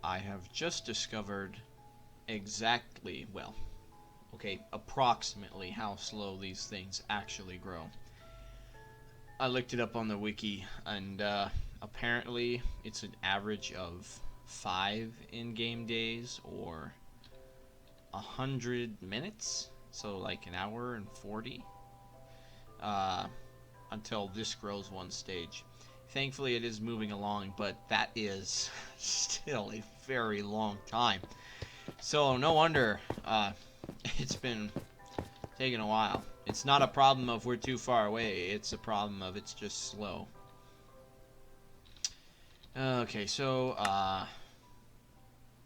I have just discovered exactly, well, okay, approximately how slow these things actually grow. I looked it up on the wiki, and apparently it's an average of 5 in-game days, or 100 minutes, so like an hour and 40, uh, until this grows one stage. Thankfully, it is moving along, but that is still a very long time. So no wonder it's been taking a while. It's not a problem of we're too far away. It's a problem of it's just slow. Okay, so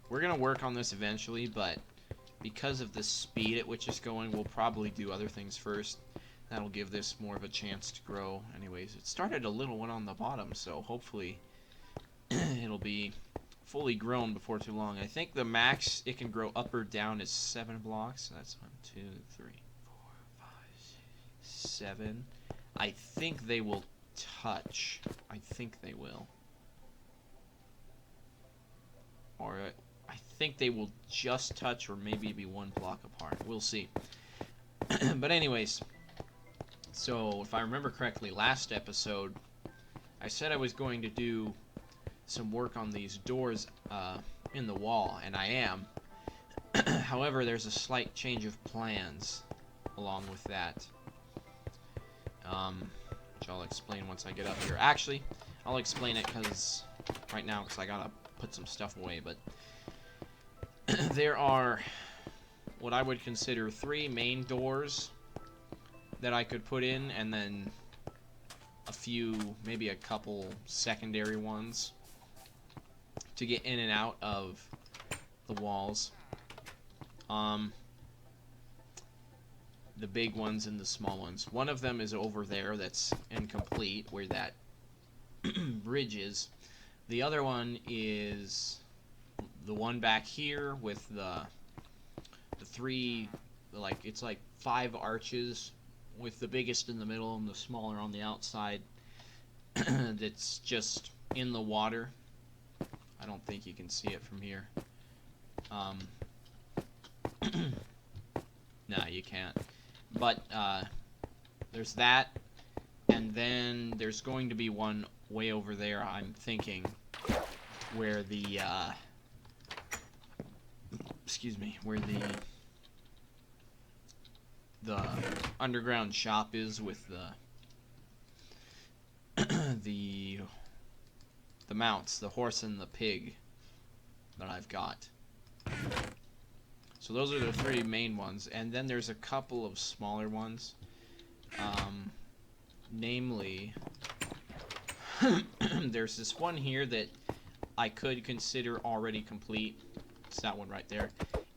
we're gonna work on this eventually, but because of the speed at which it's going, we'll probably do other things first. That'll give this more of a chance to grow. Anyways, it started a little one on the bottom, so hopefully it'll be fully grown before too long. I think the max it can grow up or down is 7 blocks. So that's 1, 2, 3, 4, 5, 6, 7. I think they will touch. I think they will. Or I think they will just touch, or maybe be 1 block apart. We'll see. But anyways, so if I remember correctly, last episode I said I was going to do some work on these doors in the wall, and I am. However, there's a slight change of plans along with that, which I'll explain once I get up here. Actually, I'll explain it right now because I gotta put some stuff away, but there are what I would consider 3 main doors that I could put in, and then a few, maybe a couple secondary ones to get in and out of the walls. The big ones and the small ones. One of them is over there that's incomplete, where that bridge is. The other one is the one back here with the 3, like, it's like 5 arches, with the biggest in the middle and the smaller on the outside. That's just in the water. I don't think you can see it from here. Nah, you can't. But there's that, and then there's going to be one way over there, I'm thinking, where the where the underground shop is, with the mounts, the horse and the pig that I've got. So those are the 3 main ones, and then there's a couple of smaller ones. Namely, there's this one here that I could consider already complete. It's that one right there.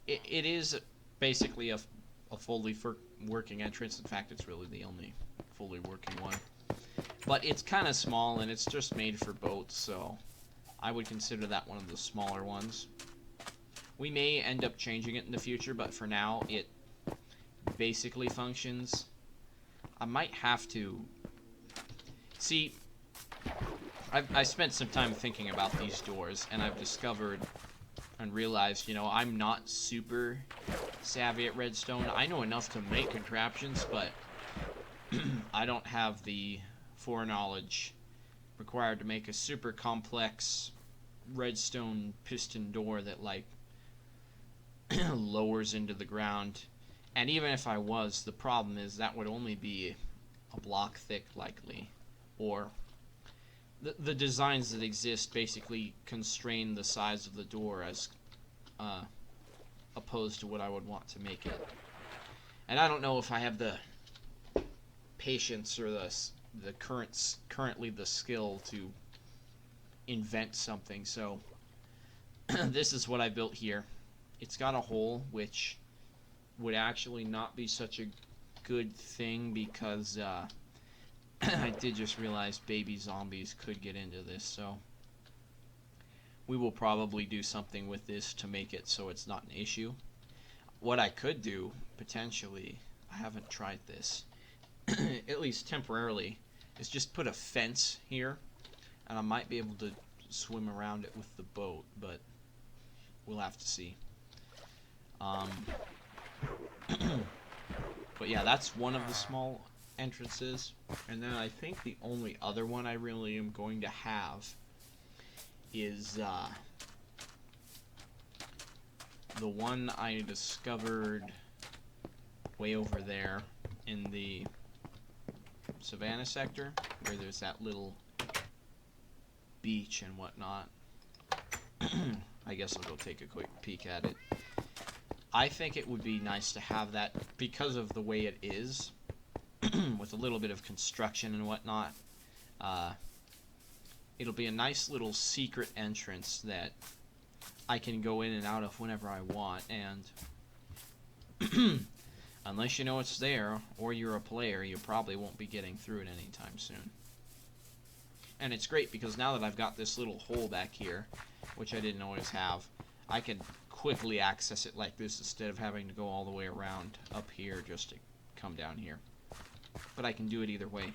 It is basically a fully working entrance. In fact, it's really the only fully working one. But it's kind of small, and it's just made for boats, so I would consider that one of the smaller ones. We may end up changing it in the future, but for now, it basically functions. I might have to... See, I spent some time thinking about these doors, and I've discovered and realized, you know, I'm not super savvy at redstone. I know enough to make contraptions, but I don't have the foreknowledge required to make a super complex redstone piston door that, like, lowers into the ground. And even if I was, the problem is that would only be a block thick, likely. Or the designs that exist basically constrain the size of the door as opposed to what I would want to make it. And I don't know if I have the patience or the currently the skill to invent something. So this is what I built here. It's got a hole, which would actually not be such a good thing, because I did just realize baby zombies could get into this, so we will probably do something with this to make it so it's not an issue. What I could do, potentially, I haven't tried this, at least temporarily, is just put a fence here, and I might be able to swim around it with the boat, but we'll have to see. But yeah, that's one of the small entrances. And then I think the only other one I really am going to have is the one I discovered way over there in the Savannah sector, where there's that little beach and whatnot. I guess I'll go take a quick peek at it. I think it would be nice to have that because of the way it is, with a little bit of construction and whatnot. It'll be a nice little secret entrance that I can go in and out of whenever I want, and unless you know it's there or you're a player, you probably won't be getting through it anytime soon. And it's great because now that I've got this little hole back here, which I didn't always have, I can quickly access it like this instead of having to go all the way around up here just to come down here. But I can do it either way.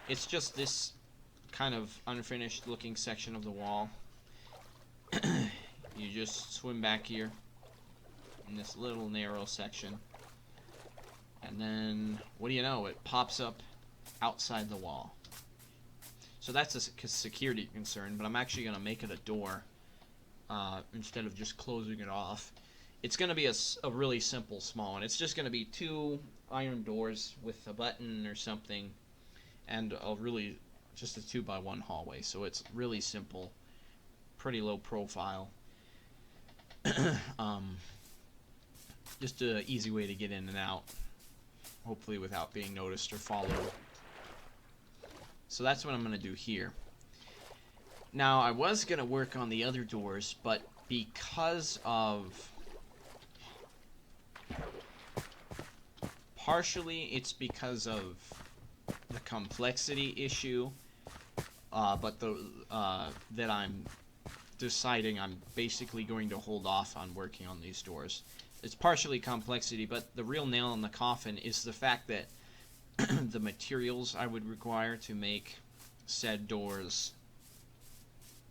It's just this kind of unfinished looking section of the wall. You just swim back here in this little narrow section, and then what do you know, it pops up outside the wall. So that's a security concern, but I'm actually going to make it a door instead of just closing it off. It's going to be a really simple small one. It's just going to be 2 iron doors with a button or something, and just a 2x1 hallway. So it's really simple, pretty low profile. Just an easy way to get in and out, hopefully without being noticed or followed. So that's what I'm going to do here. Now, I was going to work on the other doors, but because of... partially it's because of the complexity issue, but that I'm deciding I'm basically going to hold off on working on these doors. It's partially complexity, but the real nail in the coffin is the fact that the materials I would require to make said doors,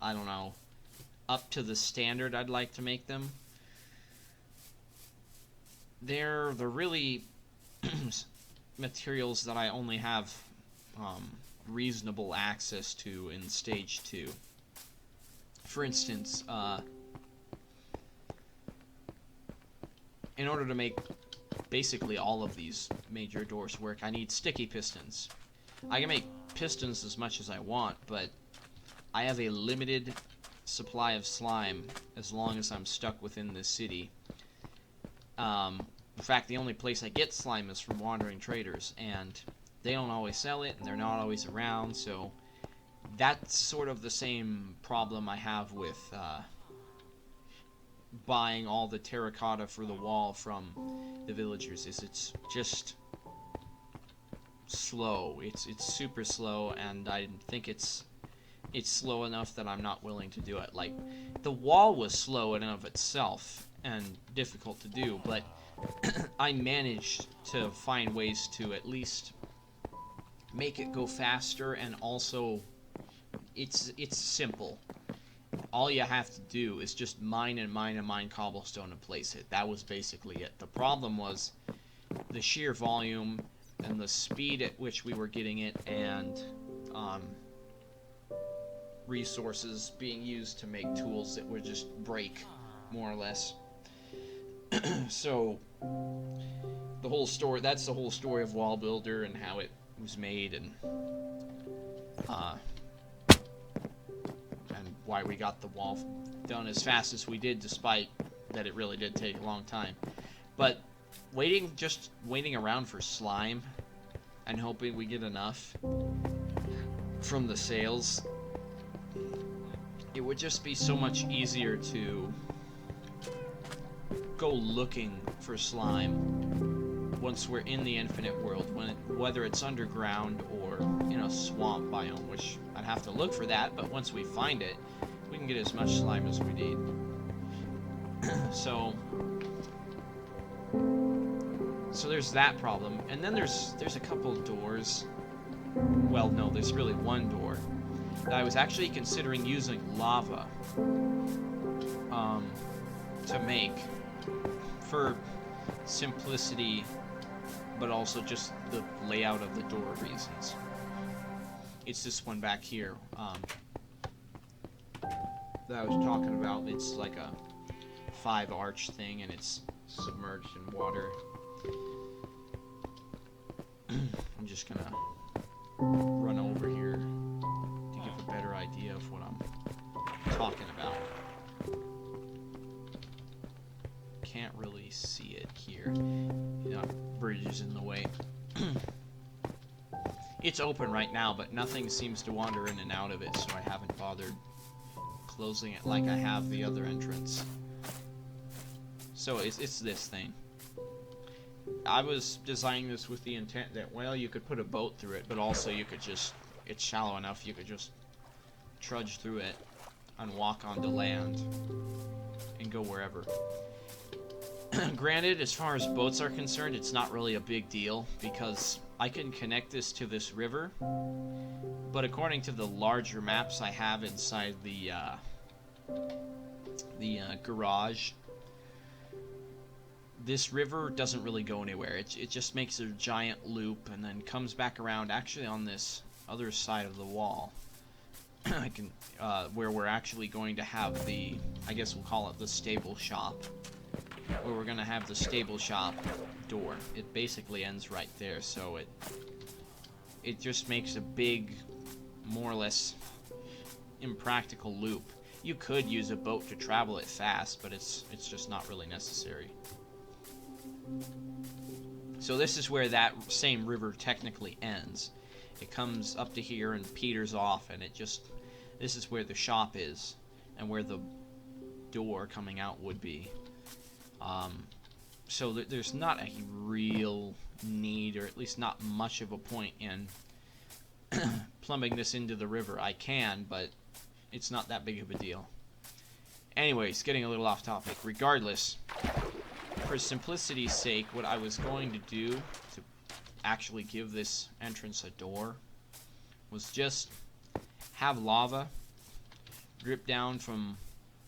I don't know, up to the standard I'd like to make them, they're really materials that I only have reasonable access to in stage 2. For instance, in order to make basically all of these major doors work, I need sticky pistons. I can make pistons as much as I want, but I have a limited supply of slime as long as I'm stuck within this city. In fact, the only place I get slime is from wandering traders, and they don't always sell it, and they're not always around, so that's sort of the same problem I have with buying all the terracotta for the wall from the villagers. It's just slow. It's super slow, and I think it's slow enough that I'm not willing to do it. Like, the wall was slow in and of itself and difficult to do, but I managed to find ways to at least make it go faster, and also it's simple. All you have to do is just mine and mine and mine cobblestone and place it. That was basically it. The problem was the sheer volume and the speed at which we were getting it, and resources being used to make tools that would just break, more or less. So the whole story, that's the whole story of Wall Builder and how it was made, and why we got the wall done as fast as we did, despite that it really did take a long time. But just waiting around for slime and hoping we get enough from the sales, it would just be so much easier to go looking for slime once we're in the infinite world, whether it's underground or in a swamp biome, which I'd have to look for that, but once we find it, we can get as much slime as we need. So there's that problem, and then there's a couple doors. Well, no, there's really one door that I was actually considering using lava. to make for simplicity, but also just the layout of the door reasons. It's this one back here that I was talking about. It's like a 5-arch thing, and it's submerged in water. I'm just gonna run over here to give a better idea of what I'm talking about. Can't really see it here. Bridge is in the way. It's open right now, but nothing seems to wander in and out of it, so I haven't bothered closing it like I have the other entrance. So it's this thing. I was designing this with the intent that, well, you could put a boat through it, but also you could just, it's shallow enough, you could just trudge through it and walk onto land and go wherever. Granted, as far as boats are concerned, it's not really a big deal because I can connect this to this river, but according to the larger maps I have inside the garage, this river doesn't really go anywhere. It just makes a giant loop and then comes back around actually on this other side of the wall. I can where we're actually going to have the, I guess we'll call it the stable shop, where we're going to have the stable shop door. It basically ends right there, so it just makes a big, more or less impractical loop. You could use a boat to travel it fast, but it's just not really necessary. So this is where that same river technically ends. It comes up to here and peters off, and this is where the shop is and where the door coming out would be. So there's not a real need, or at least not much of a point in plumbing this into the river. I can, but it's not that big of a deal. Anyways, getting a little off topic. Regardless, for simplicity's sake, what I was going to do to actually give this entrance a door was just have lava drip down from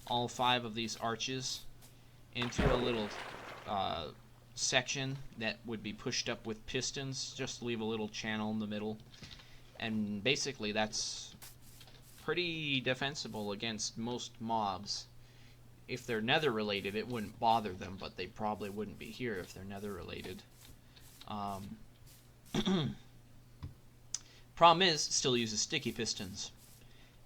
all 5 of these arches into a little section that would be pushed up with pistons, just to leave a little channel in the middle. And basically that's pretty defensible against most mobs. If they're nether related, it wouldn't bother them, but they probably wouldn't be here if they're nether related. Problem is, it still uses sticky pistons,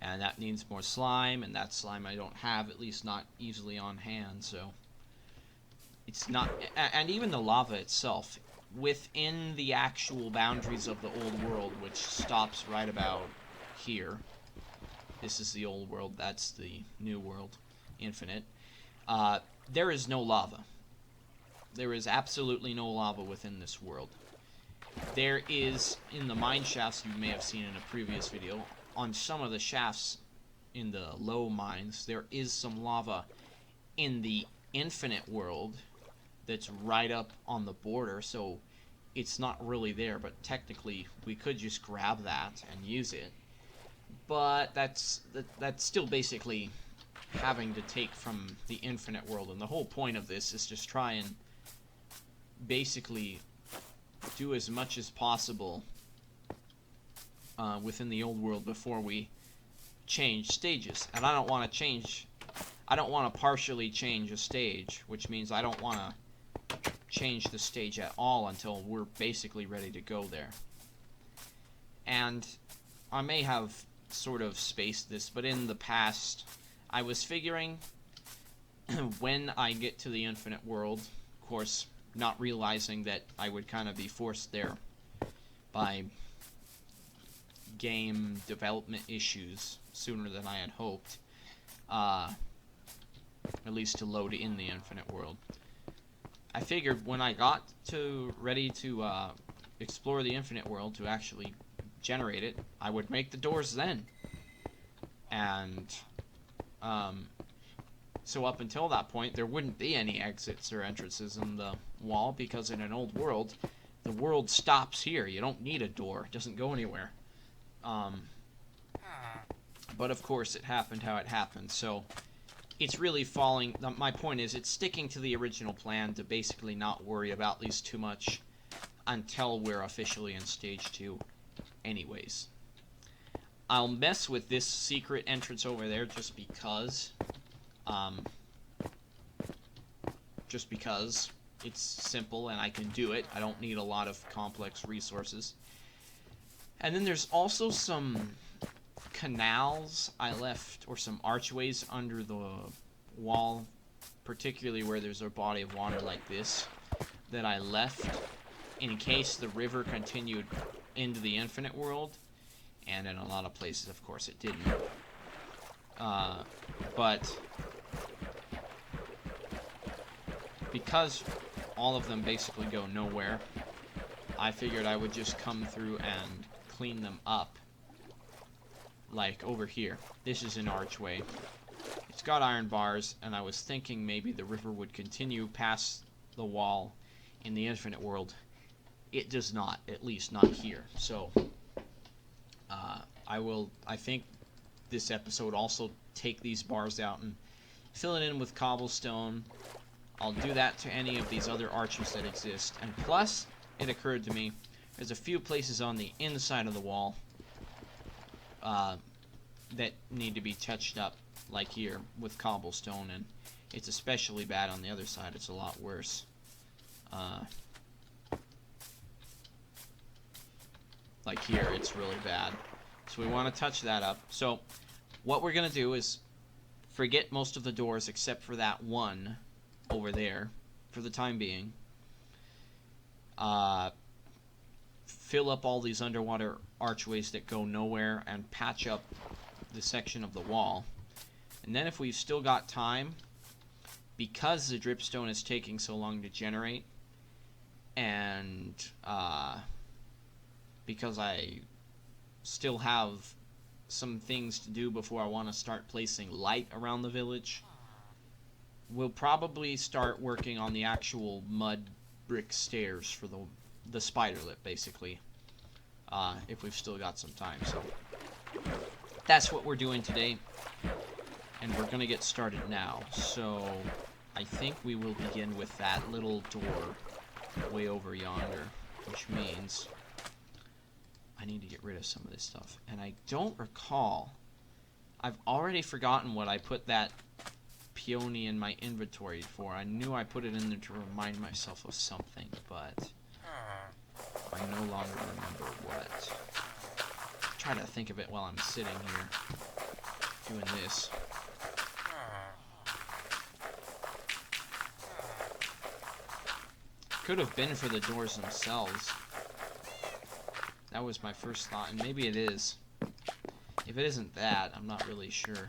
and that needs more slime, and that slime I don't have, at least not easily on hand, so it's not. And even the lava itself, within the actual boundaries of the old world, which stops right about here. This is the old world, that's the new world, infinite. There is no lava. There is absolutely no lava within this world. There is, in the mine shafts you may have seen in a previous video, on some of the shafts in the low mines, there is some lava in the infinite world that's right up on the border, so it's not really there, but technically we could just grab that and use it. But that's still basically having to take from the infinite world, and the whole point of this is just try and basically do as much as possible within the old world before we change stages. And I don't want to partially change a stage, which means I don't want to change the stage at all until we're basically ready to go there. And I may have sort of spaced this, but in the past I was figuring when I get to the infinite world, of course not realizing that I would kind of be forced there by game development issues sooner than I had hoped, at least to load in the infinite world. I figured when I got ready to explore the infinite world, to actually generate it, I would make the doors then. And so up until that point, there wouldn't be any exits or entrances in the wall, because in an old world, the world stops here. You don't need a door. It doesn't go anywhere. But of course, it happened how it happened. So it's really falling. My point is, it's sticking to the original plan to basically not worry about these too much until we're officially in stage 2 anyways. I'll mess with this secret entrance over there just because it's simple and I can do it. I don't need a lot of complex resources. And then there's also some canals I left, or some archways under the wall, particularly where there's a body of water like this, that I left in case the river continued into the infinite world, and in a lot of places, of course, it didn't. But because all of them basically go nowhere, I figured I would just come through and clean them up. Like over here. This is an archway. It's got iron bars, and I was thinking maybe the river would continue past the wall in the infinite world. It does not, at least not here. So, I think this episode also take these bars out and fill it in with cobblestone. I'll do that to any of these other arches that exist. And plus, it occurred to me, there's a few places on the inside of the wall that need to be touched up, like here, with cobblestone, and it's especially bad on the other side. It's a lot worse. Like here, it's really bad. So we want to touch that up. So what we're going to do is forget most of the doors except for that one over there for the time being. Fill up all these underwater archways that go nowhere and patch up the section of the wall. And then if we've still got time, because the dripstone is taking so long to generate, and because I still have some things to do before I want to start placing light around the village, we'll probably start working on the actual mud brick stairs for the spider lip, basically, if we've still got some time. So that's what we're doing today, and we're gonna get started now. So I think we will begin with that little door way over yonder, which means I need to get rid of some of this stuff. And I don't recall, I've already forgotten what I put that peony in my inventory for. I knew I put it in there to remind myself of something, but I no longer remember what. Try to think of it while I'm sitting here doing this. Could have been for the doors themselves. That was my first thought, and maybe it is. If it isn't that, I'm not really sure.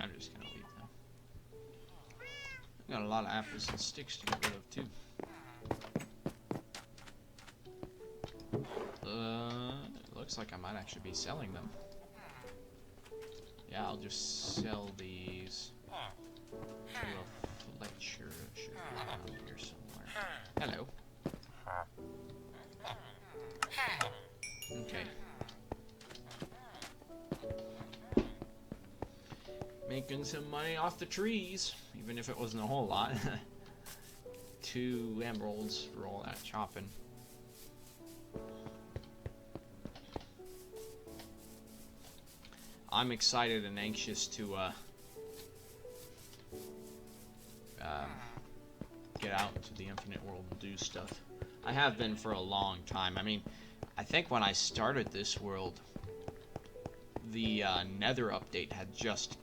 I'm just gonna leave them. Got a lot of apples and sticks to get rid of too. It looks like I might actually be selling them. Yeah, I'll just sell these to a Fletcher. Should be around here somewhere. Hello. Okay. Making some money off the trees, even if it wasn't a whole lot. 2 emeralds for all that chopping. I'm excited and anxious to get out into the infinite world and do stuff. I have been for a long time. I mean, I think when I started this world, the Nether update had just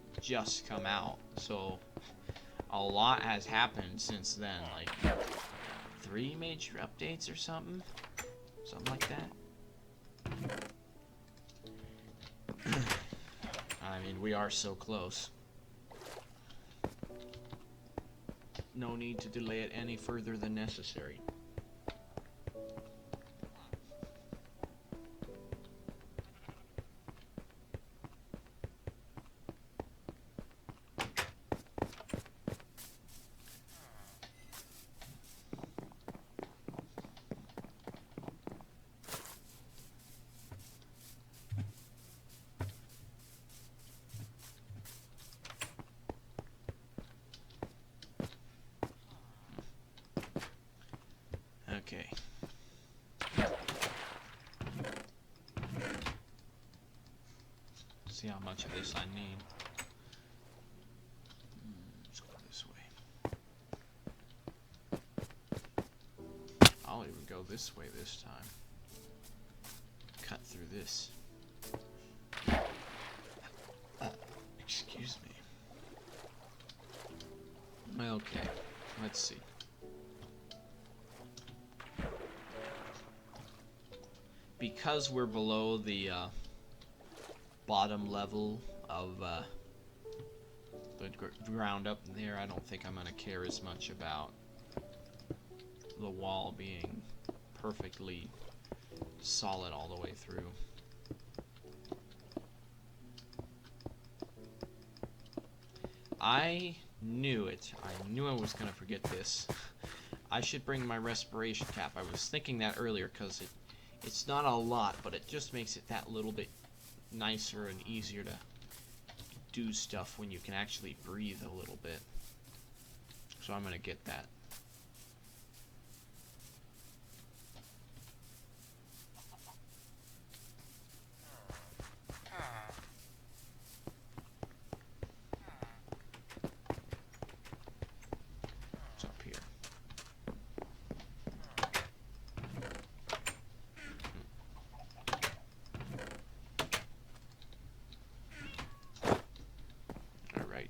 come out, so a lot has happened since then. Like 3 major updates or something like that. I mean, we are so close. No need to delay it any further than necessary. Okay. See how much of this I need. Let's go this way. I'll even go this way this time. Cut through this. Excuse me. Okay, let's see. Because we're below the bottom level of the ground up there, I don't think I'm going to care as much about the wall being perfectly solid all the way through. I knew it. I knew I was going to forget this. I should bring my respiration cap. I was thinking that earlier because it's not a lot, but it just makes it that little bit nicer and easier to do stuff when you can actually breathe a little bit. So I'm going to get that. What's up here? Alright.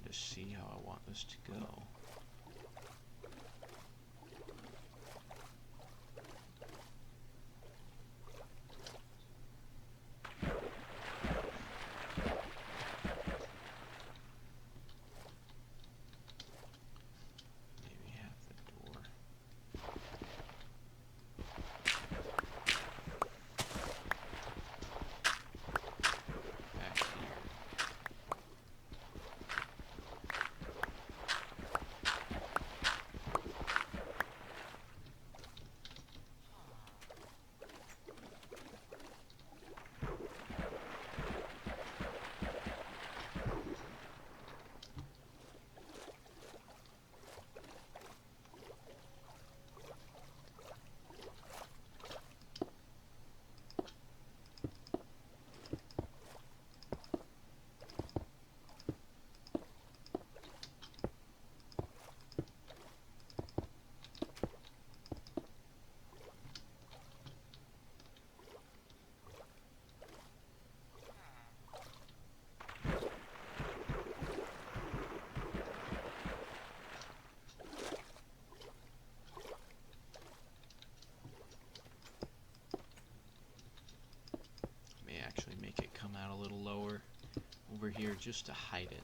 See how I want this to go. Maybe have the door back here. just to hide it.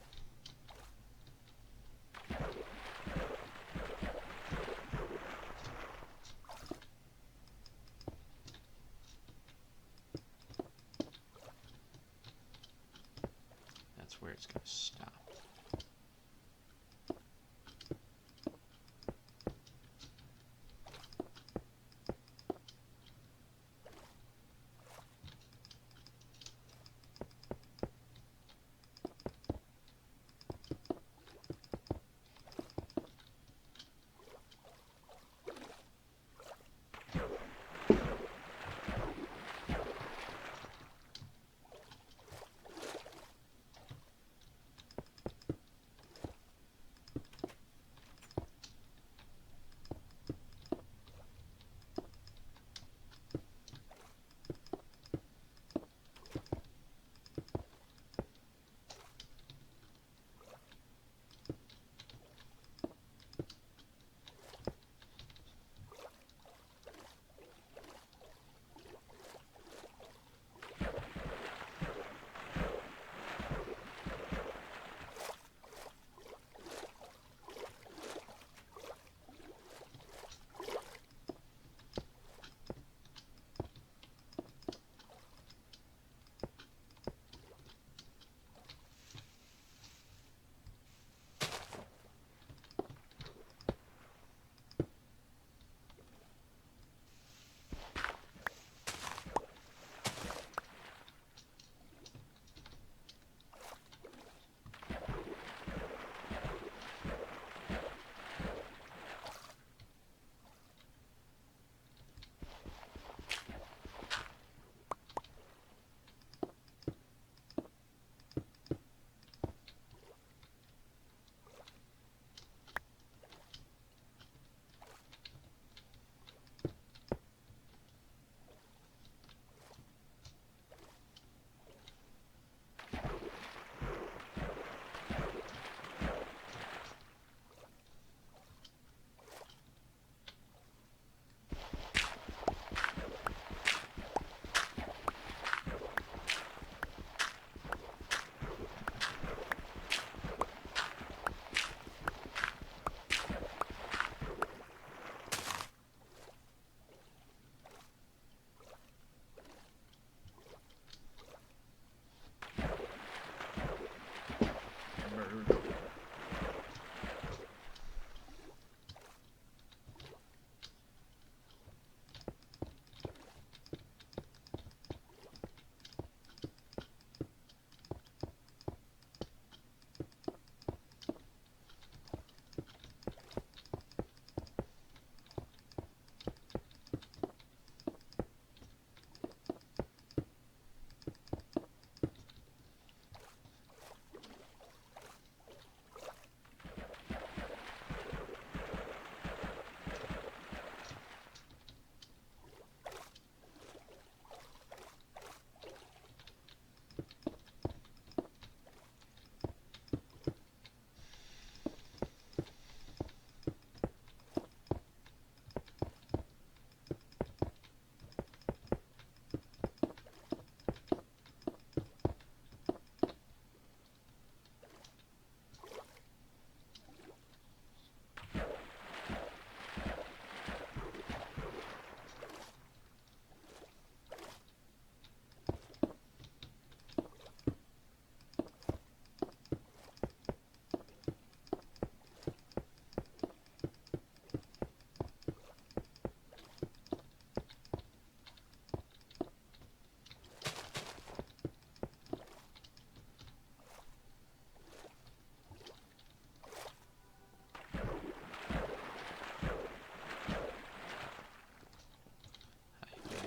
That's where it's going to stop.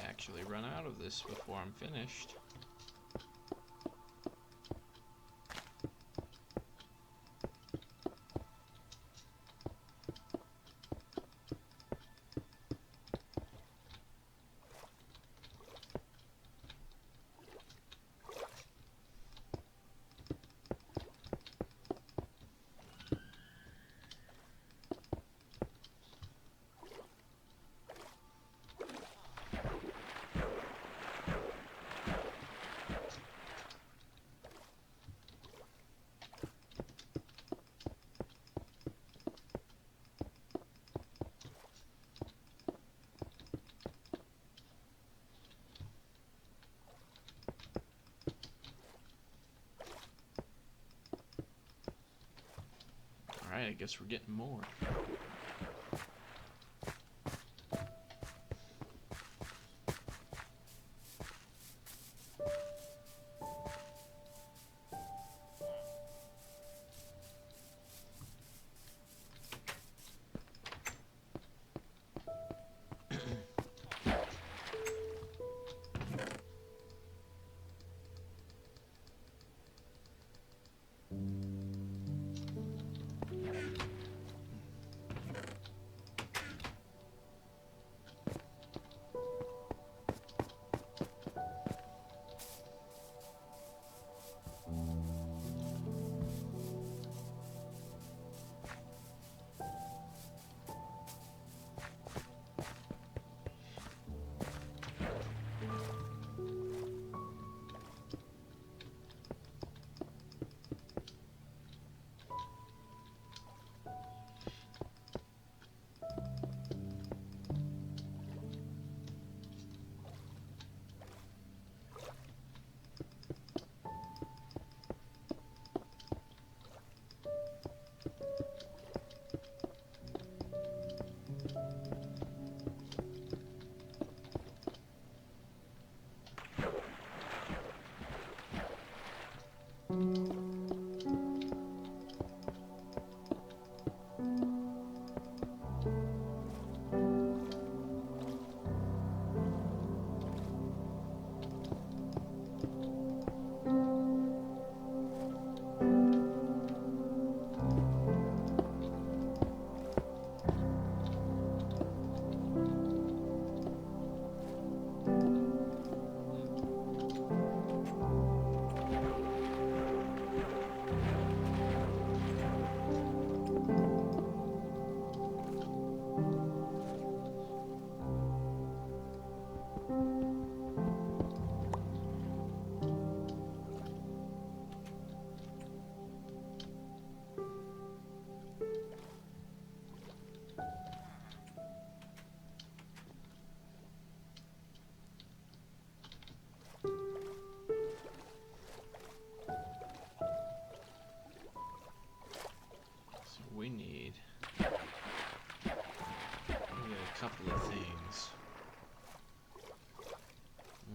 Actually run out of this before I'm finished. Alright, I guess we're getting more. We need a couple of things.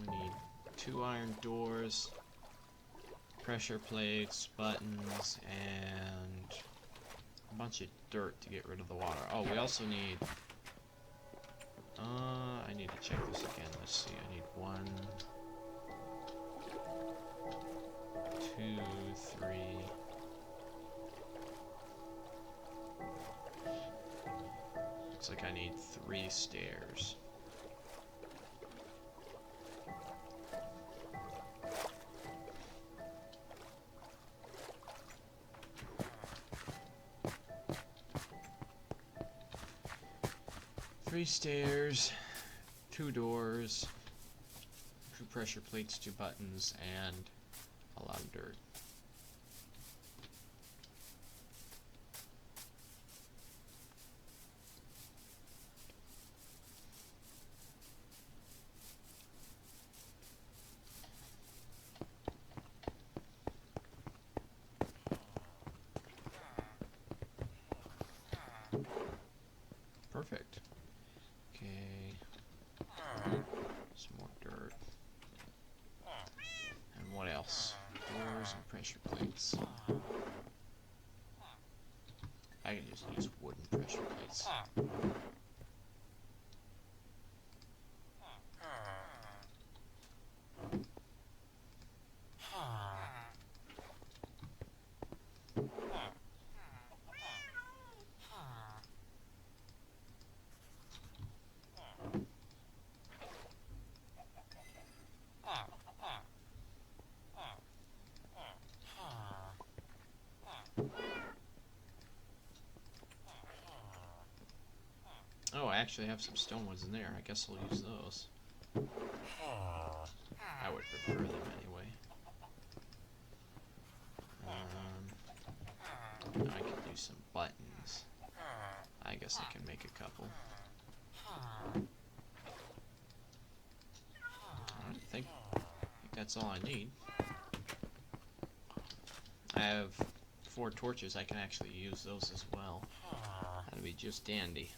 We need 2 iron doors, pressure plates, buttons, and a bunch of dirt to get rid of the water. Oh, we also need... I need to check this again. Let's see. I need 1, 2, 3... Looks like I need 3 stairs. Three stairs, 2 doors, 2 pressure plates, 2 buttons, and a lot of dirt. Perfect. Okay. Some more dirt. And what else? Doors and pressure plates. I can just use wooden pressure plates. Oh, I actually have some stone ones in there. I guess I'll use those. I would prefer them anyway. I could do some buttons. I guess I can make a couple. I think that's all I need. I have 4 torches, I can actually use those as well. That'd be just dandy.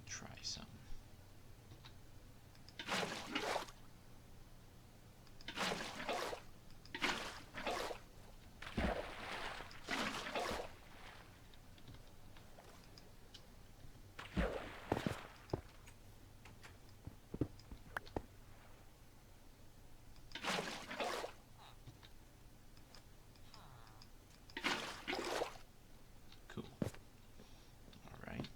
Try some. Cool. All right.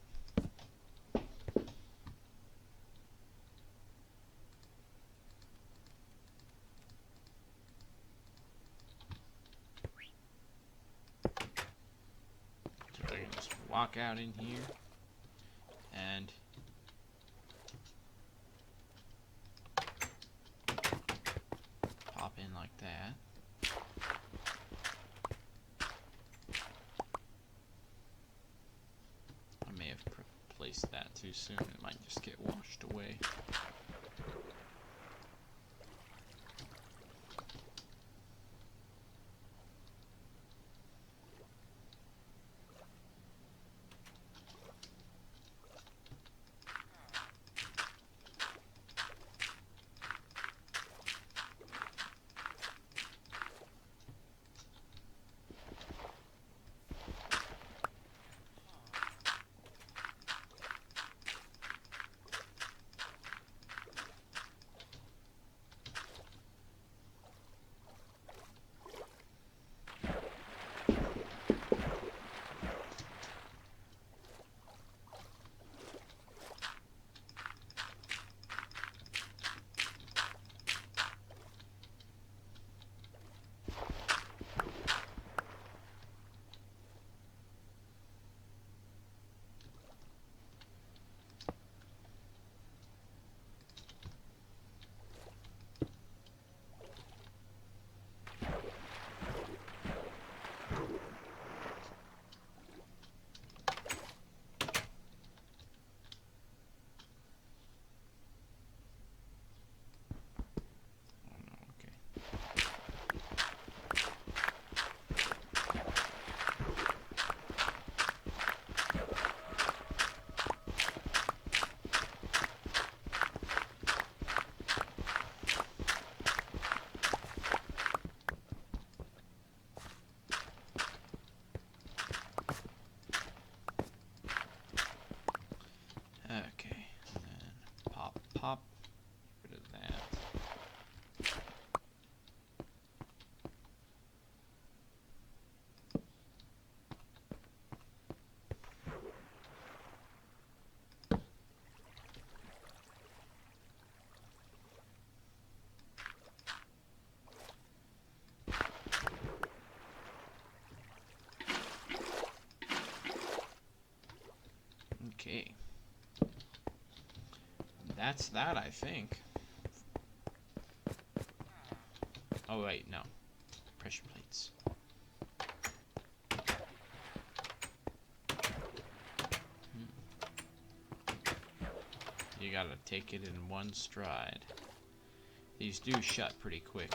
So I can just walk out in here and pop in like that. I may have placed that too soon. It might just get washed away. Okay, and then pop, get rid of that. Okay. That's that, I think. Oh wait, no. Pressure plates. You gotta take it in one stride. These do shut pretty quick.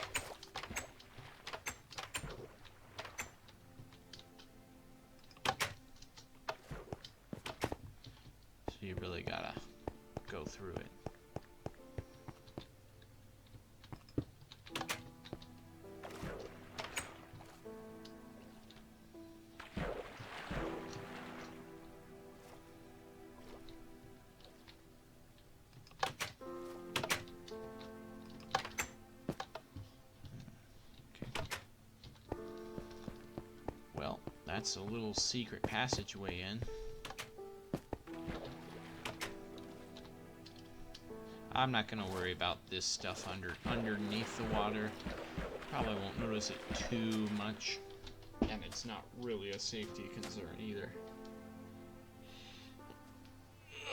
So you really gotta go through it. Well, that's a little secret passageway in. I'm not gonna worry about this stuff underneath the water. Probably won't notice it too much. And it's not really a safety concern either.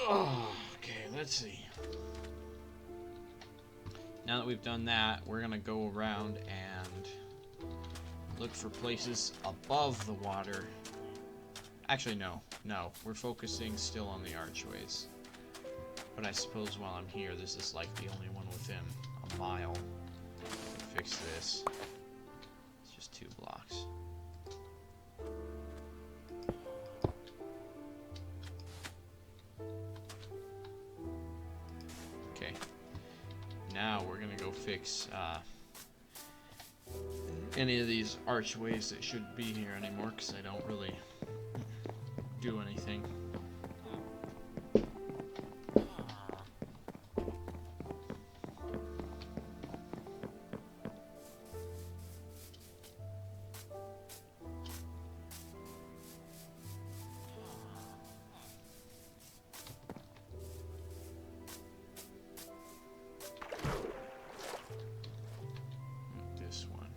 Oh, okay, let's see. Now that we've done that, we're gonna go around and look for places above the water. Actually, no. We're focusing still on the archways. But I suppose while I'm here, this is like the only one within a mile. Fix this. It's just 2 blocks. Okay. Now we're gonna go fix any of these archways that shouldn't be here anymore, because I don't really do anything. This one.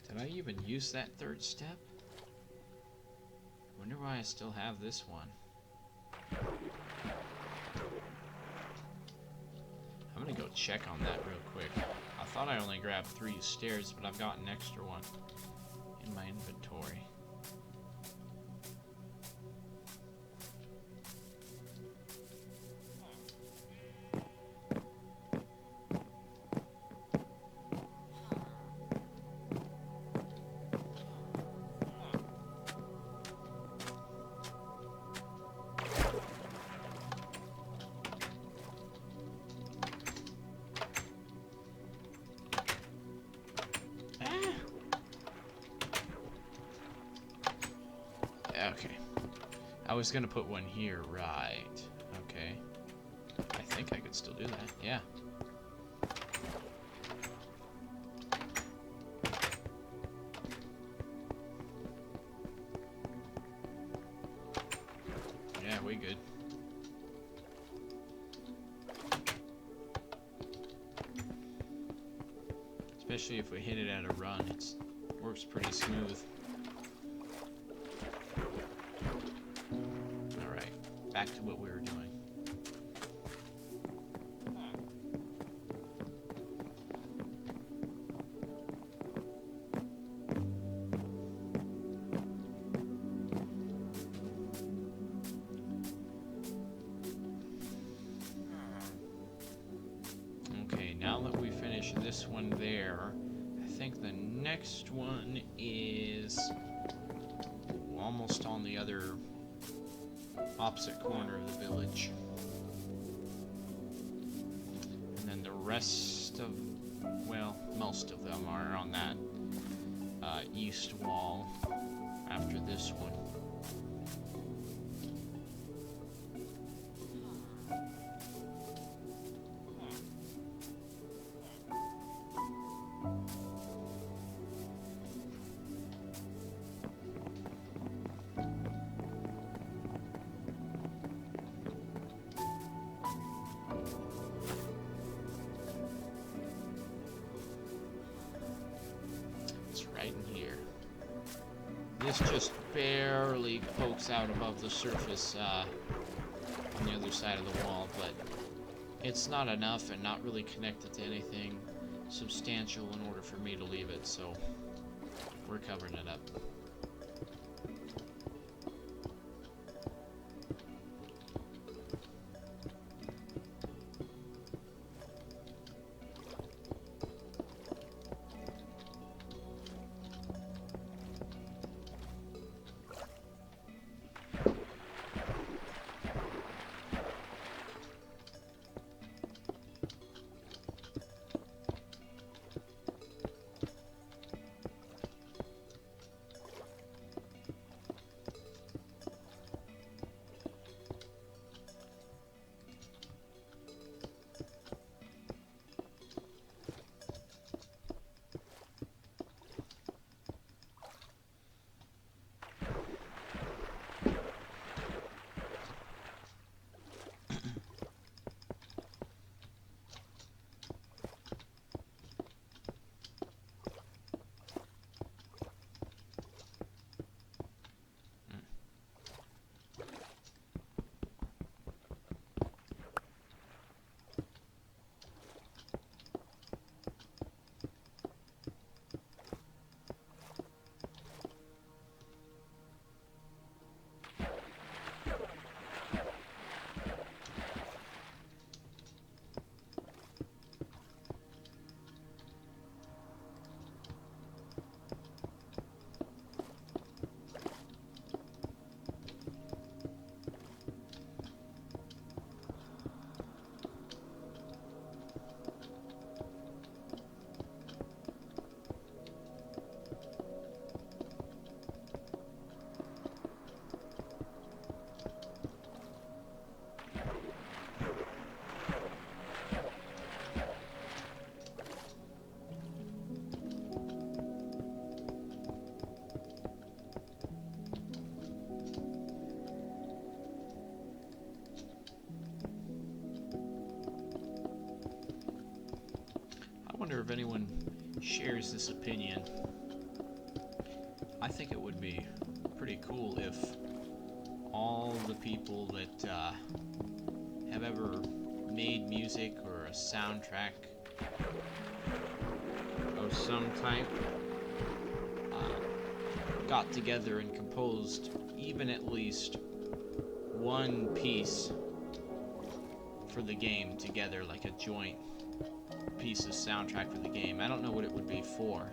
Did I even use that 3rd step? Wonder why I still have this one. I'm gonna go check on that real quick. I thought I only grabbed 3 stairs, but I've got an extra one in my inventory. Okay. I was gonna put one here, right. Okay. I think I could still do that, yeah. Yeah, we good. Especially if we hit it at a run, it works pretty smooth. Back to what we were doing. finish this one there. I think the next one is almost on the other opposite corner of the village. And then the rest of, well, most of them are on that east wall after this one. This just barely pokes out above the surface on the other side of the wall, but it's not enough and not really connected to anything substantial in order for me to leave it, so we're covering it up. I wonder if anyone shares this opinion. I think it would be pretty cool if all the people that have ever made music or a soundtrack of some type got together and composed even at least one piece for the game together, like a joint piece of soundtrack for the game. I don't know what it would be for.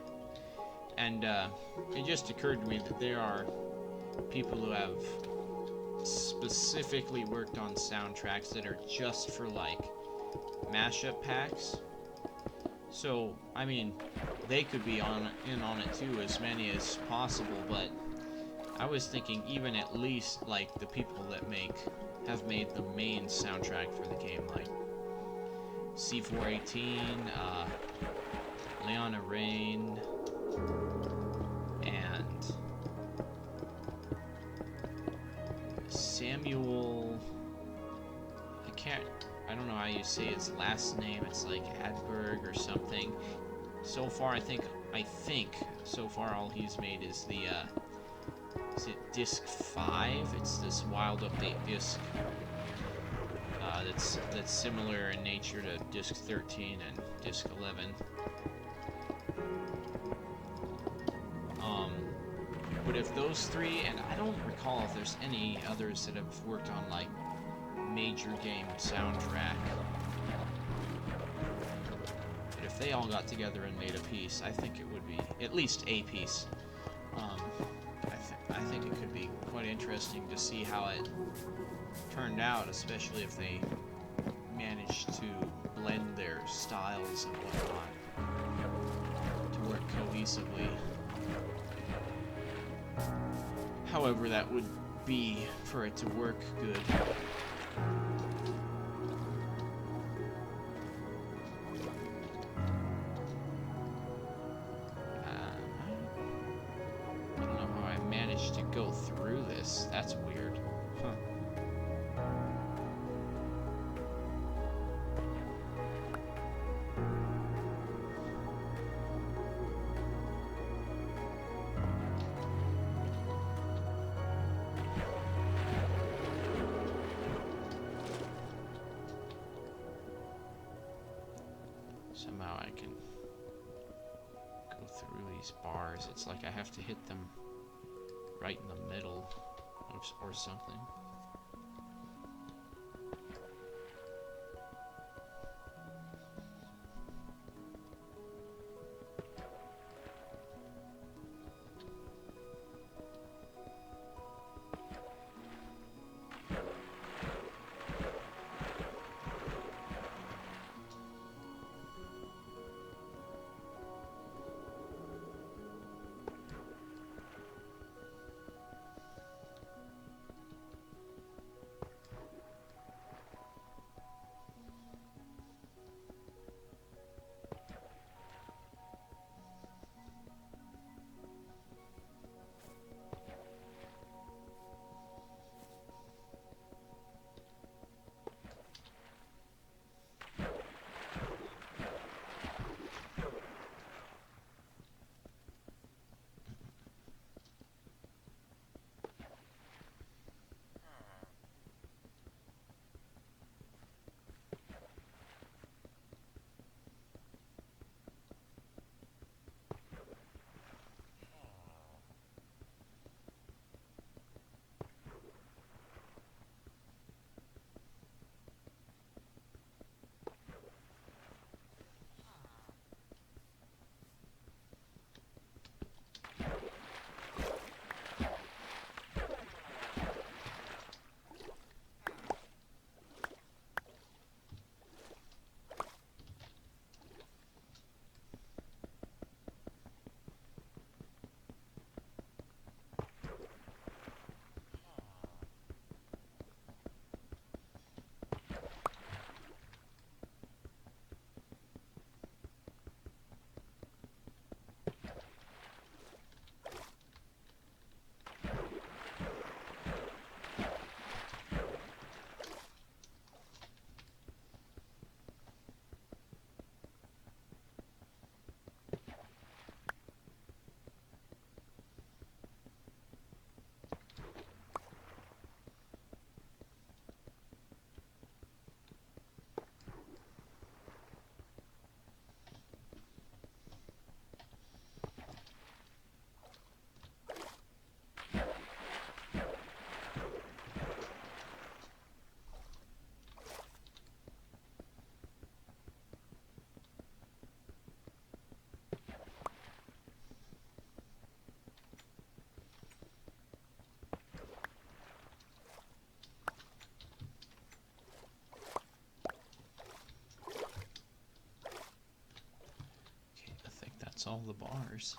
And it just occurred to me that there are people who have specifically worked on soundtracks that are just for like mashup packs. So, I mean, they could be in on it too, as many as possible, but I was thinking even at least like the people that have made the main soundtrack for the game, like C418, Leona Rain, and Samuel, I don't know how you say his last name, it's like Adberg or something. So far, I think so far all he's made is the, is it disc 5? It's this wild update disc that's similar in nature to disc 13 and disc 11. But if those three, and I don't recall if there's any others that have worked on like major game soundtrack, but if they all got together and made a piece, I think it would be at least a piece. I think it could be quite interesting to see how it turned out, especially if they managed to blend their styles and whatnot to work cohesively. However that would be for it to work good. I don't know how I managed to go through this. That's weird. Huh. Somehow I can go through these bars. It's like I have to hit them right in the middle or something. That's all the bars.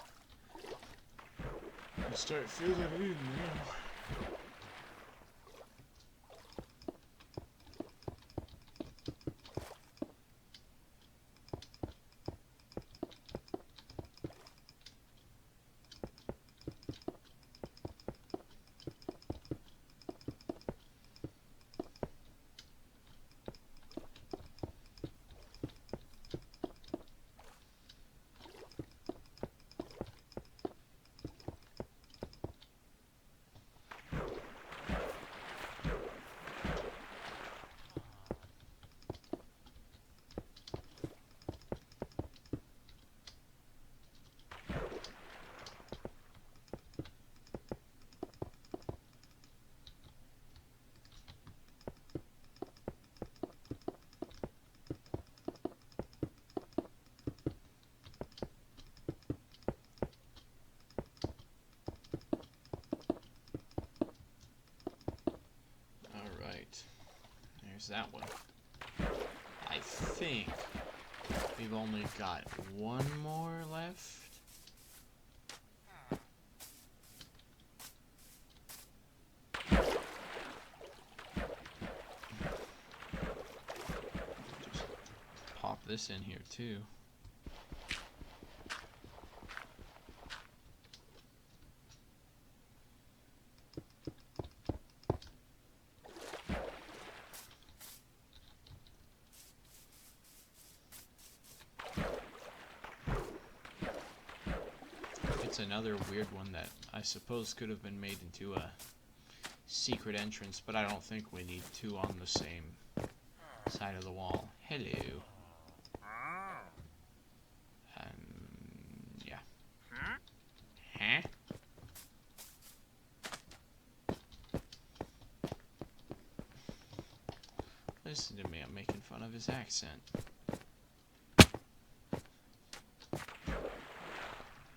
I start filling it in now. There's that one. I think we've only got one more left. Just pop this in here too. It's another weird one that I suppose could have been made into a secret entrance, but I don't think we need two on the same side of the wall. Hello. Yeah. Huh? Listen to me, I'm making fun of his accent.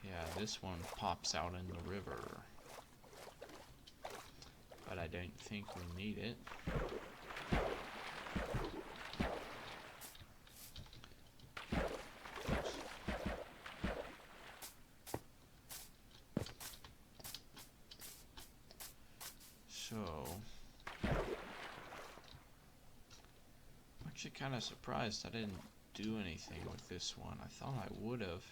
Yeah, this one pops out in the river. But I don't think we need it. So, I'm actually kind of surprised I didn't do anything with this one. I thought I would have.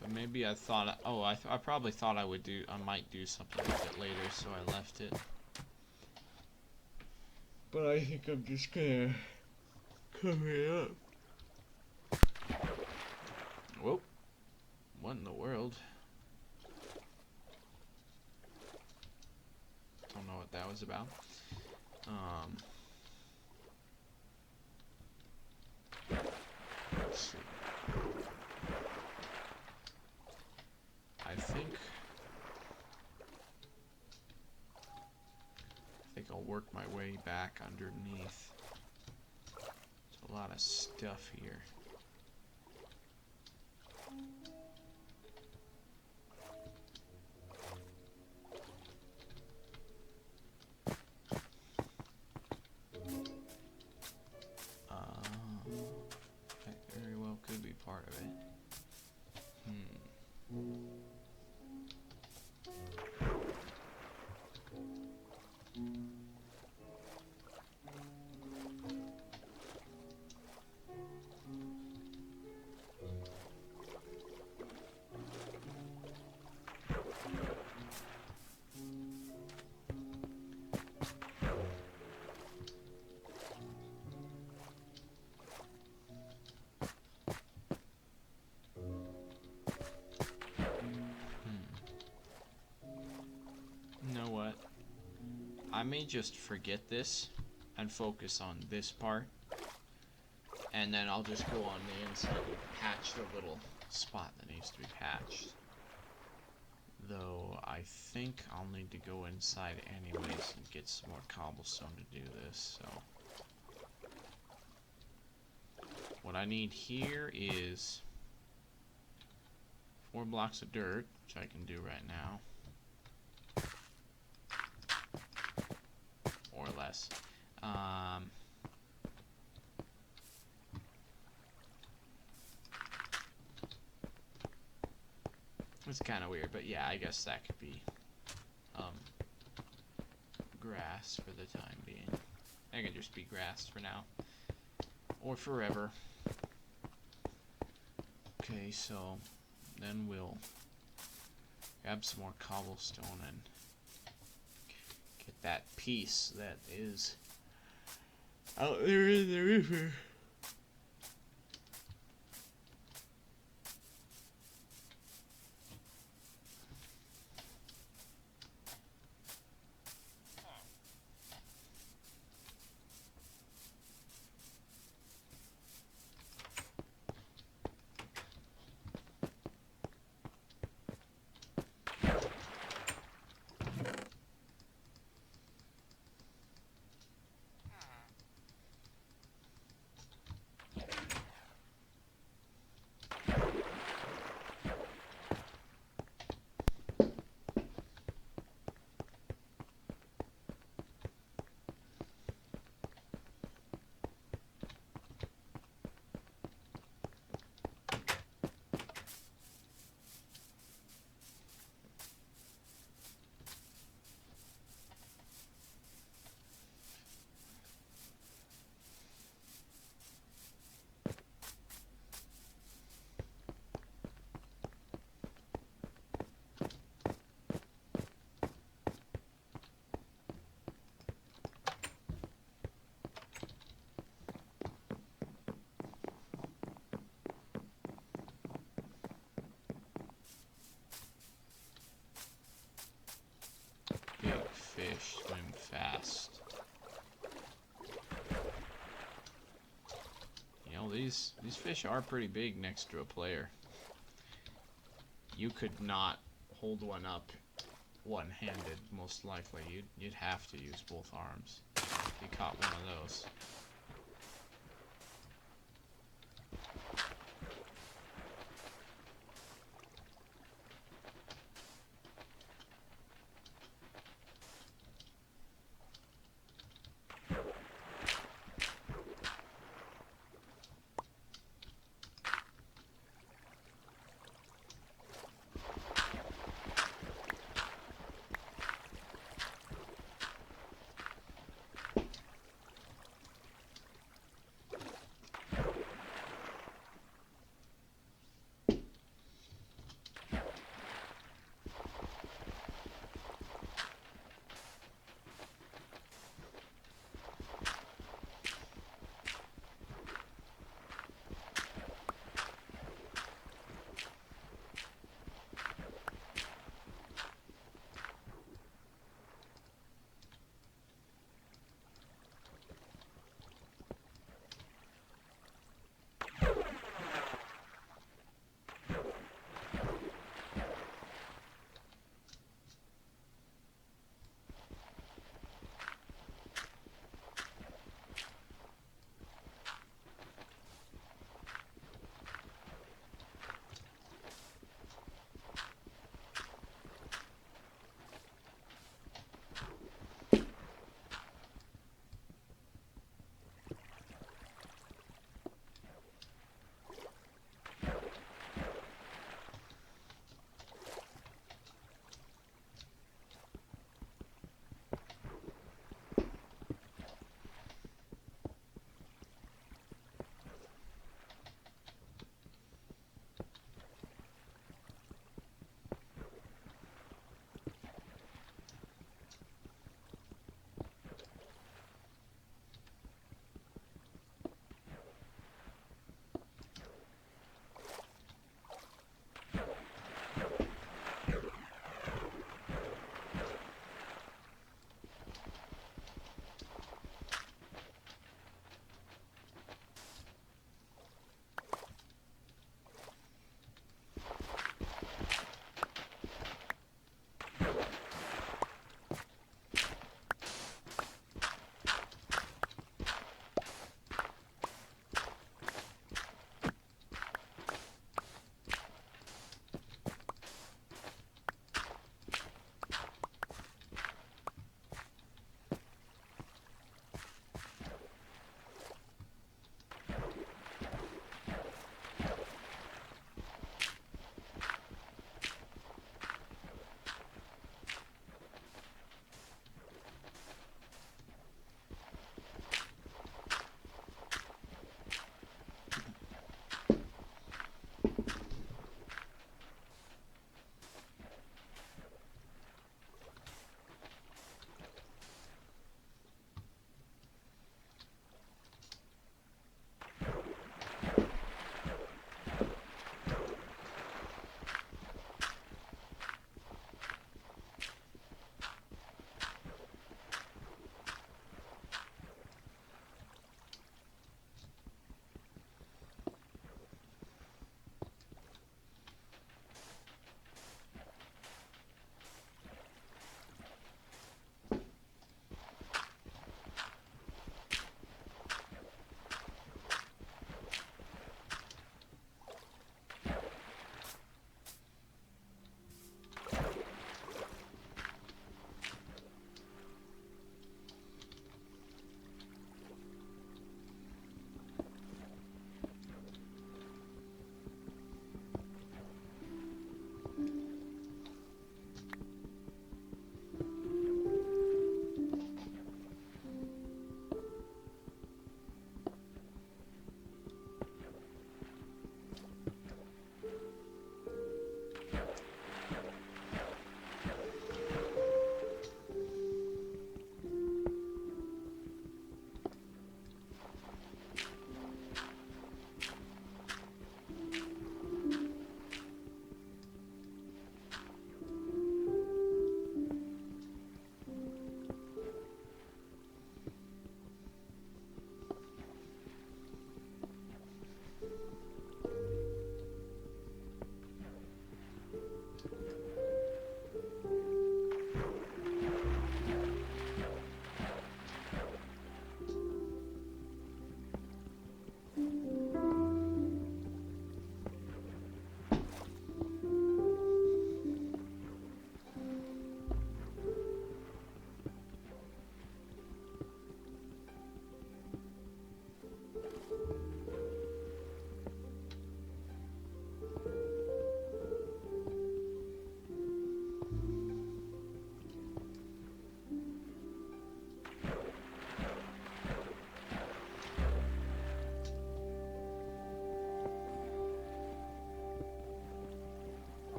But maybe I thought, I probably thought I might do something with it later, so I left it. But I think I'm just gonna cover it up. Whoa. What in the world? Don't know what that was about. Let's see. I think I'll work my way back underneath. There's a lot of stuff here. That very well could be part of it. You know what? I may just forget this and focus on this part, and then I'll just go on the inside and patch the little spot that needs to be patched. Though I think I'll need to go inside anyways and get some more cobblestone to do this, so. What I need here is 4 blocks of dirt, which I can do right now. Or less. It's kind of weird, but yeah, I guess that could be grass for the time being. That can just be grass for now. Or forever. Okay, so then we'll grab some more cobblestone and get that piece that is out there in the river. fast. You know, these fish are pretty big next to a player. You could not hold one up one-handed, most likely. You'd have to use both arms if you caught one of those.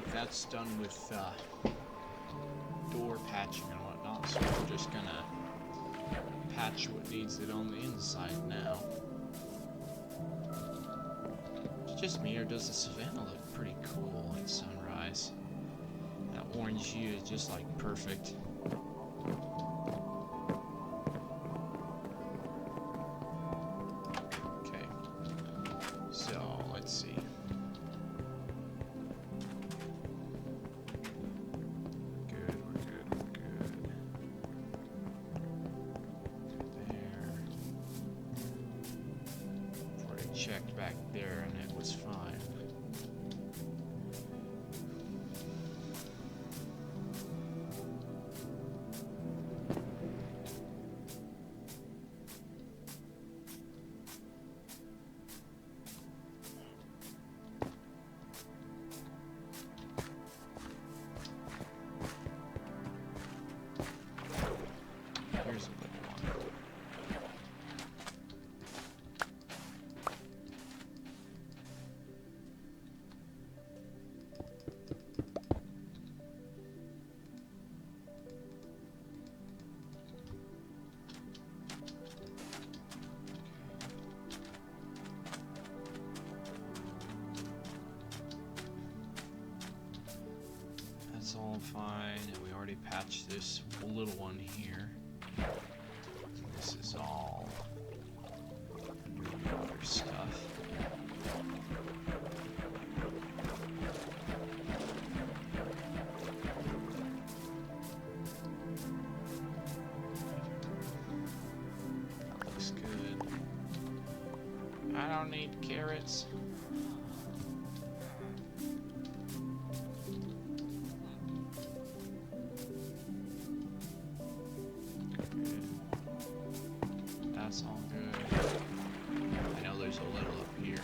think that's done with door patching and whatnot, so we're just gonna patch what needs it on the inside now. It's just me, or does the savannah look pretty cool at sunrise? That orange hue is just like perfect. Okay, so let's see. Checked back there and it was fine. Here's a good one. That's all fine, and we already patched this little one here. This is all other stuff. That looks good. I don't need carrots. That's all good. I know there's a little up here.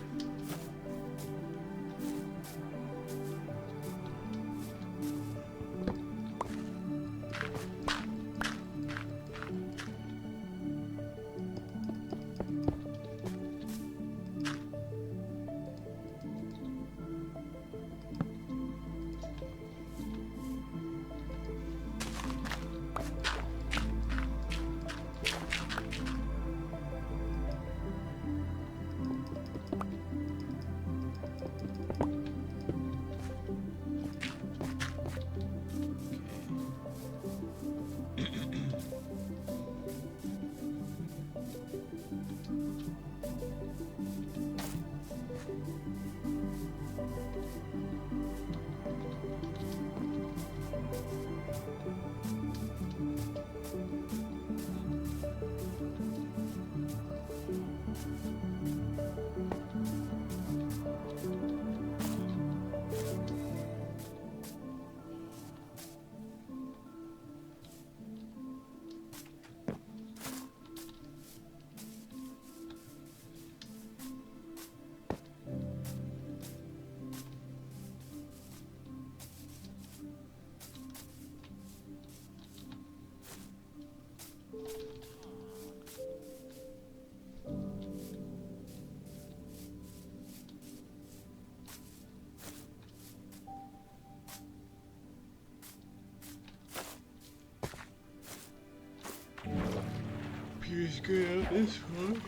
Appears good on this one.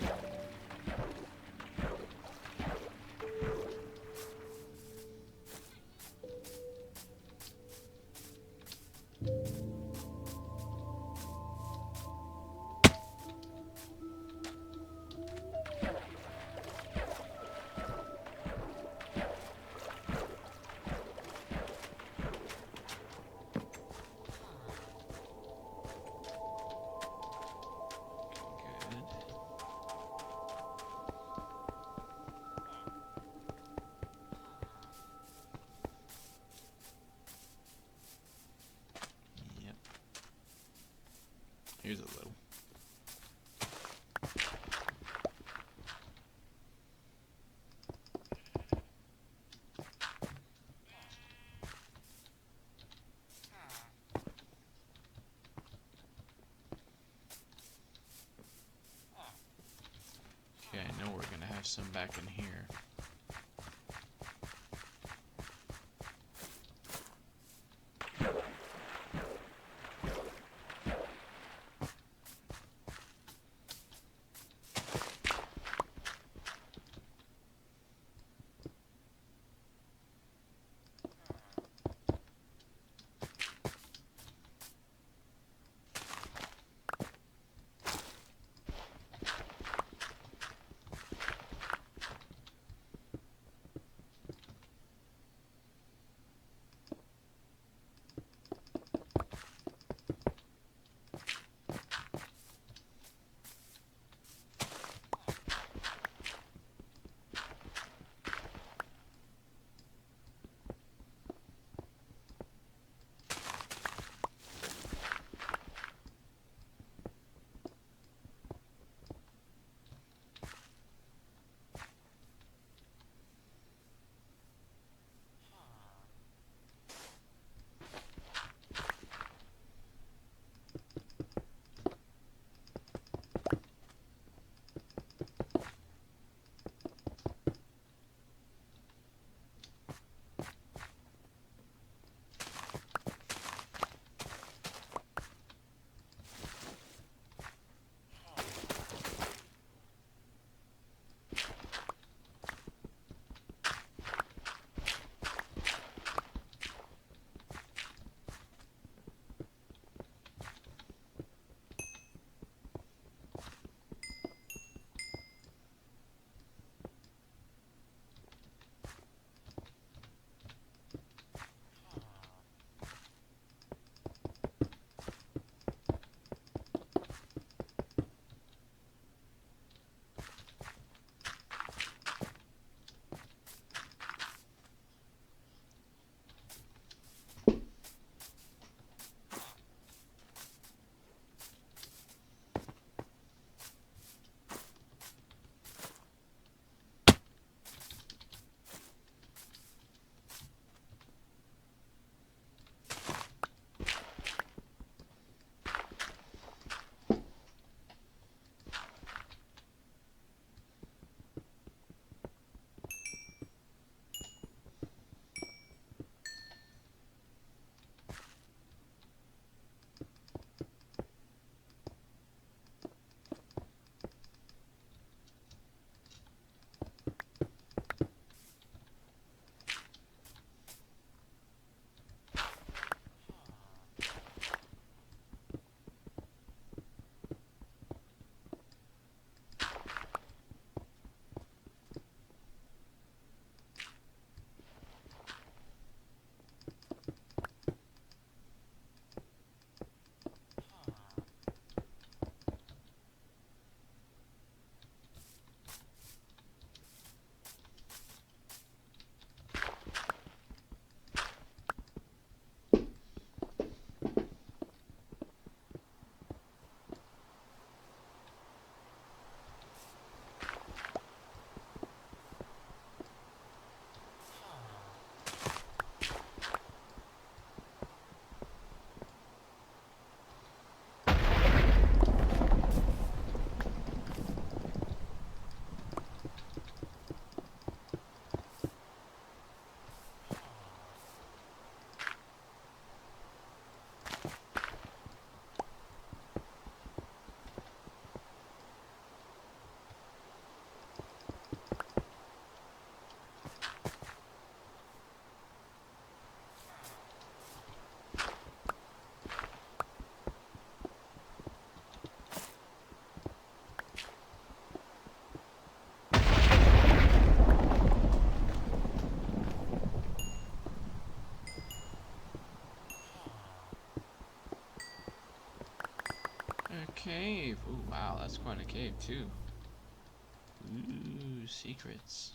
Here's a little. Okay, I know we're gonna have some back in here. cave. Ooh, wow, that's quite a cave too. Ooh, secrets.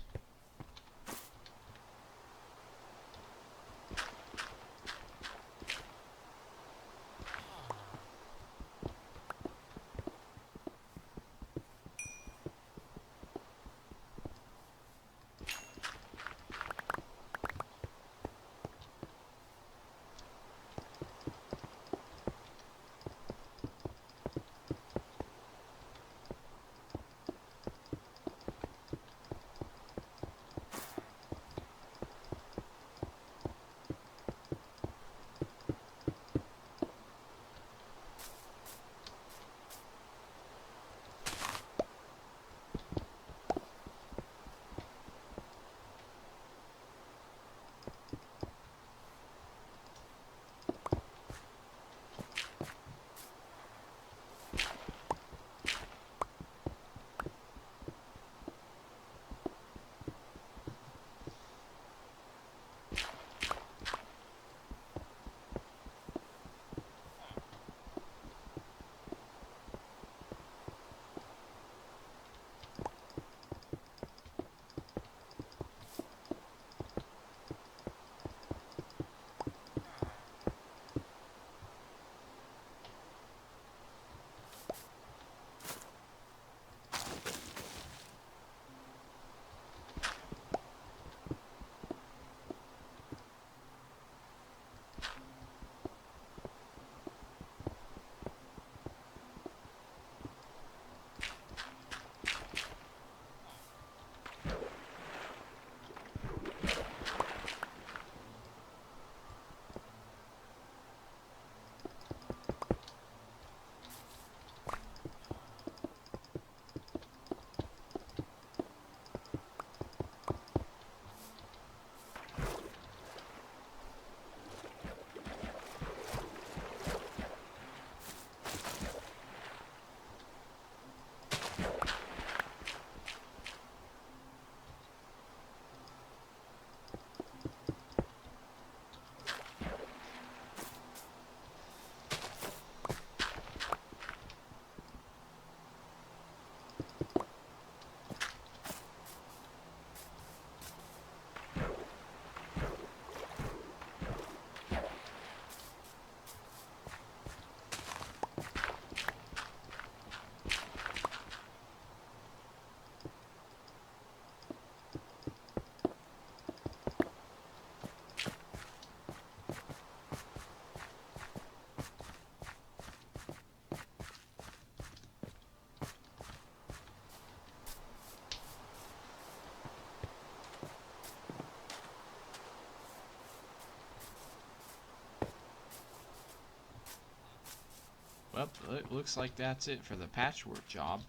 Well, it looks like that's it for the patchwork job.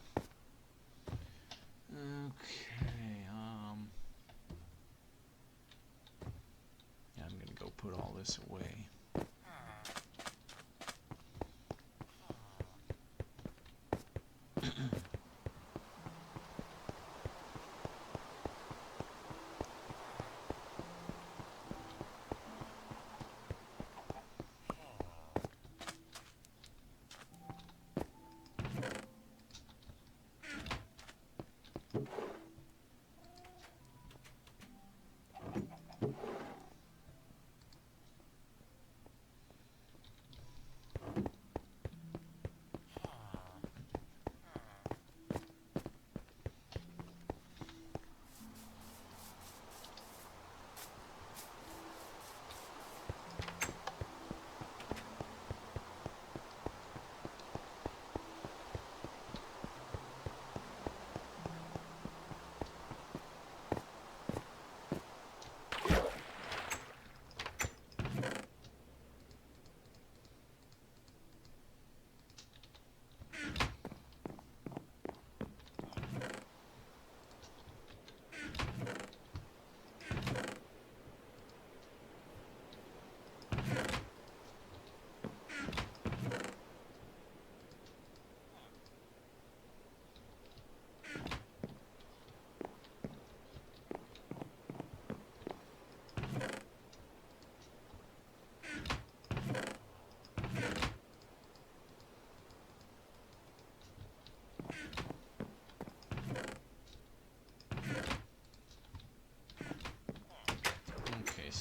Okay, yeah, I'm gonna go put all this away.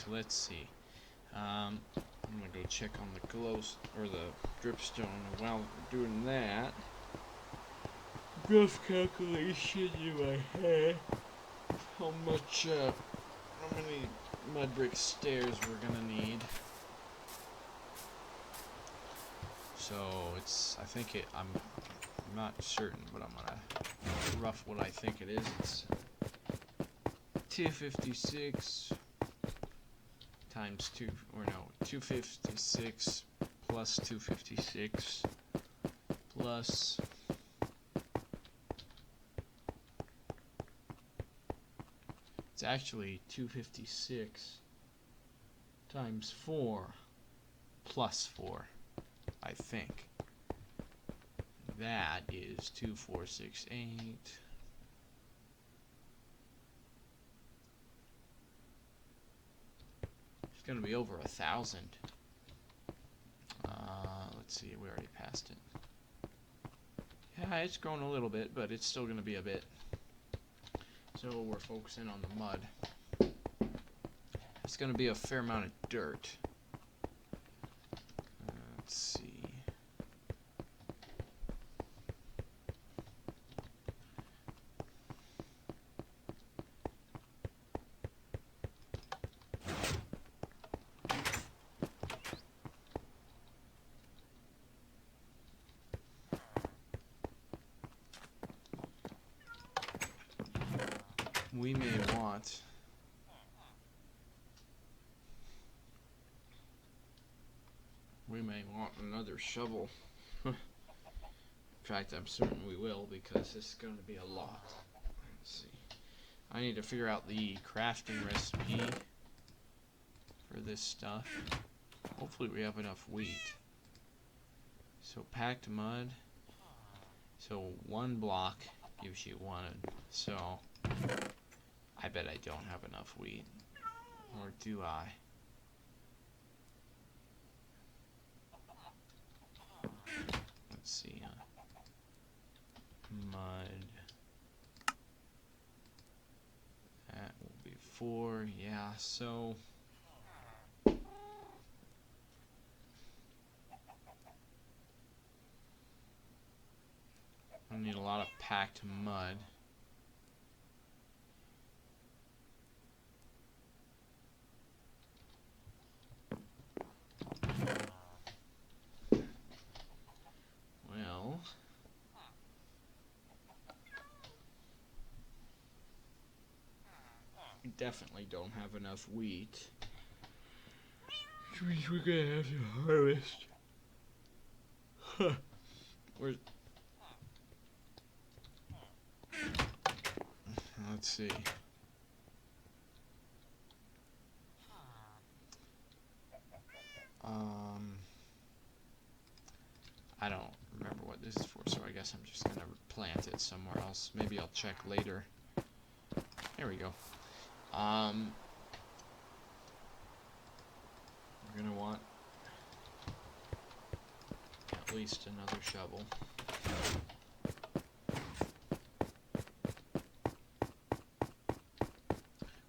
so let's see. I'm gonna go check on the glow or the dripstone. While we're doing that, rough calculation in my head. How many mud brick stairs we're gonna need. So I'm not certain, but I'm gonna rough what I think it is. It's 256 times 256 plus 256 plus it's actually 256 times 4 plus 4, I think. That is 2468. It's gonna be over 1,000. Let's see, we already passed it. Yeah, it's grown a little bit, but it's still gonna be a bit. So we're focusing on the mud. It's gonna be a fair amount of dirt. Let's see. We may want another shovel. In fact, I'm certain we will, because this is going to be a lot. Let's see. I need to figure out the crafting recipe for this stuff. Hopefully we have enough wheat. So packed mud. So 1 block gives you 1. So I bet I don't have enough wheat. Or do I? Let's see. Mud. That will be 4. Yeah, so I need a lot of packed mud. Well, we definitely don't have enough wheat, which means we're gonna have to harvest. Let's see. I don't remember what this is for, so I guess I'm just gonna plant it somewhere else. Maybe I'll check later. There we go. We're gonna want at least another shovel.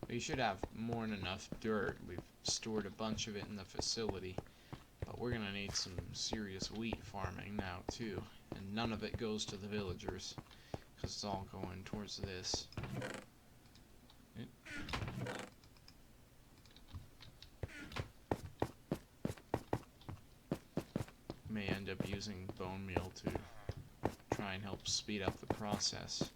We should have more than enough dirt. We've stored a bunch of it in the facility. But we're gonna need some serious wheat farming now too. And none of it goes to the villagers, because it's all going towards this. May end up using bone meal to try and help speed up the process.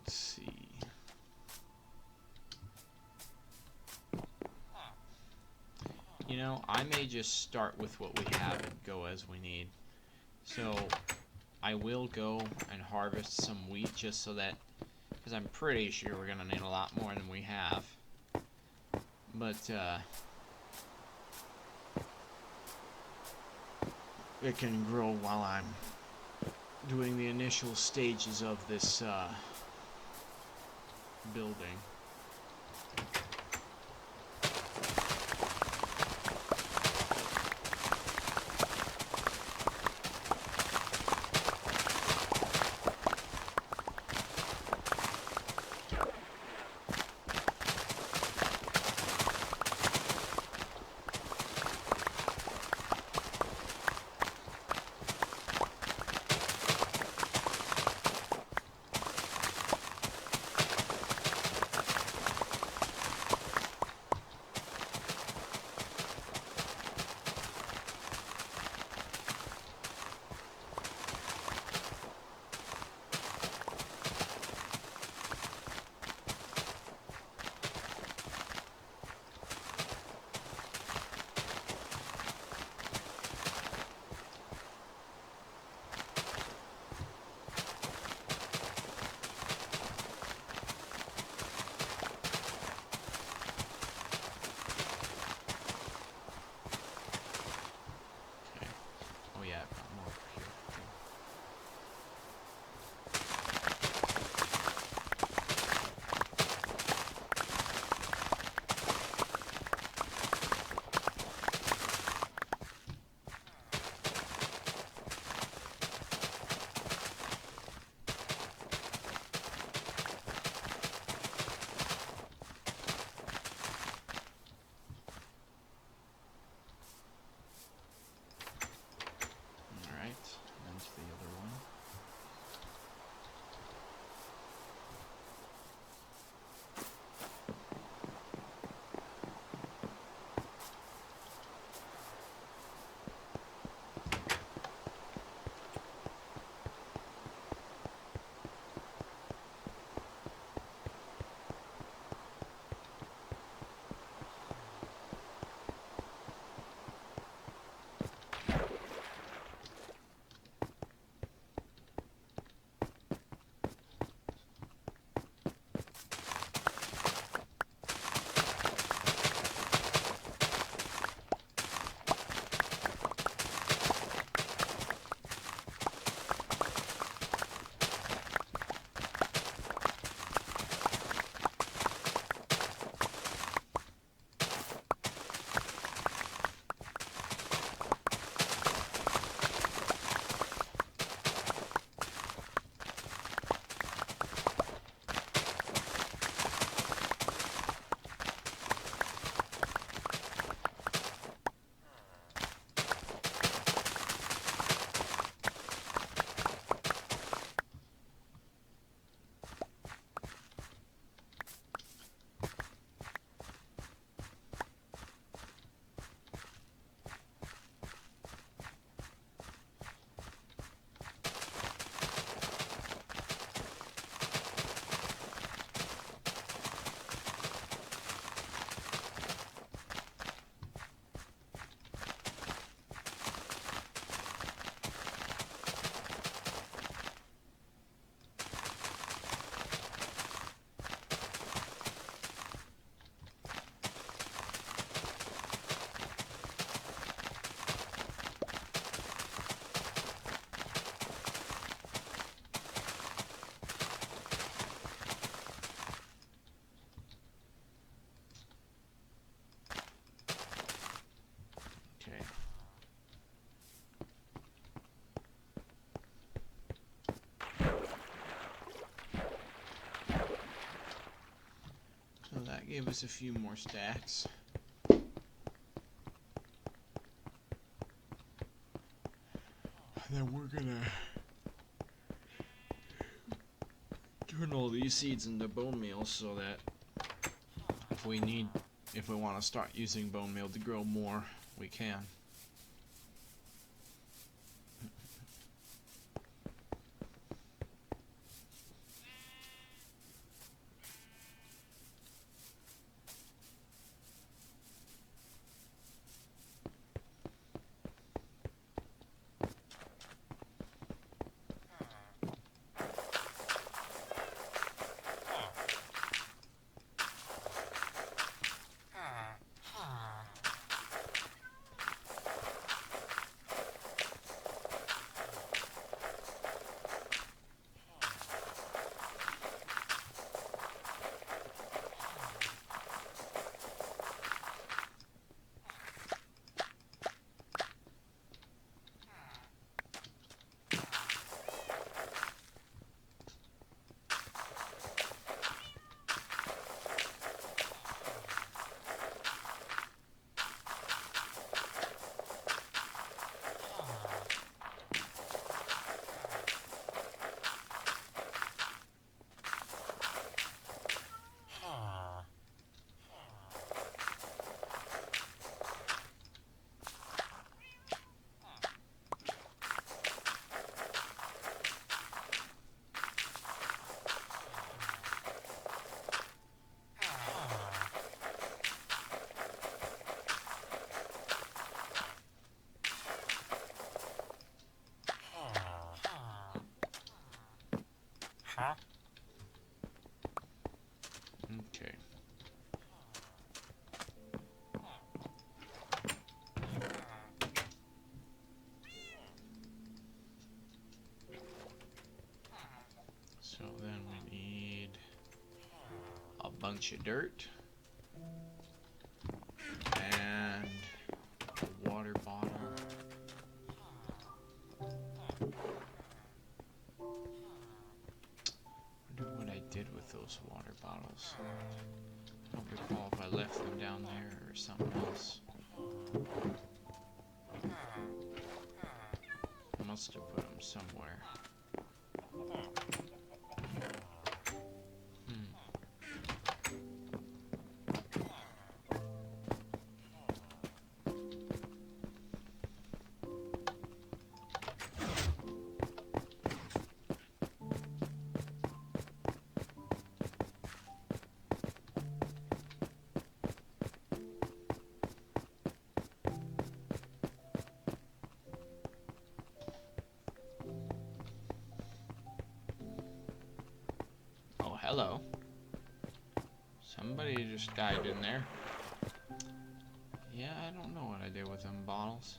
Let's see. You know, I may just start with what we have and go as we need. So I will go and harvest some wheat just so that, because I'm pretty sure we're going to need a lot more than we have. But it can grow while I'm doing the initial stages of this building. Oh yeah, I've got more over here. Alright, and the other one. Okay. So that gave us a few more stacks. Then we're gonna turn all these seeds into bone meal so that if we want to start using bone meal to grow more, we can. bunch of dirt. And a water bottle. Wonder what I did with those water bottles. I don't recall if I left them down there or something else. I must have put them somewhere. Hello. Somebody just died in there. Yeah, I don't know what I did with them bottles.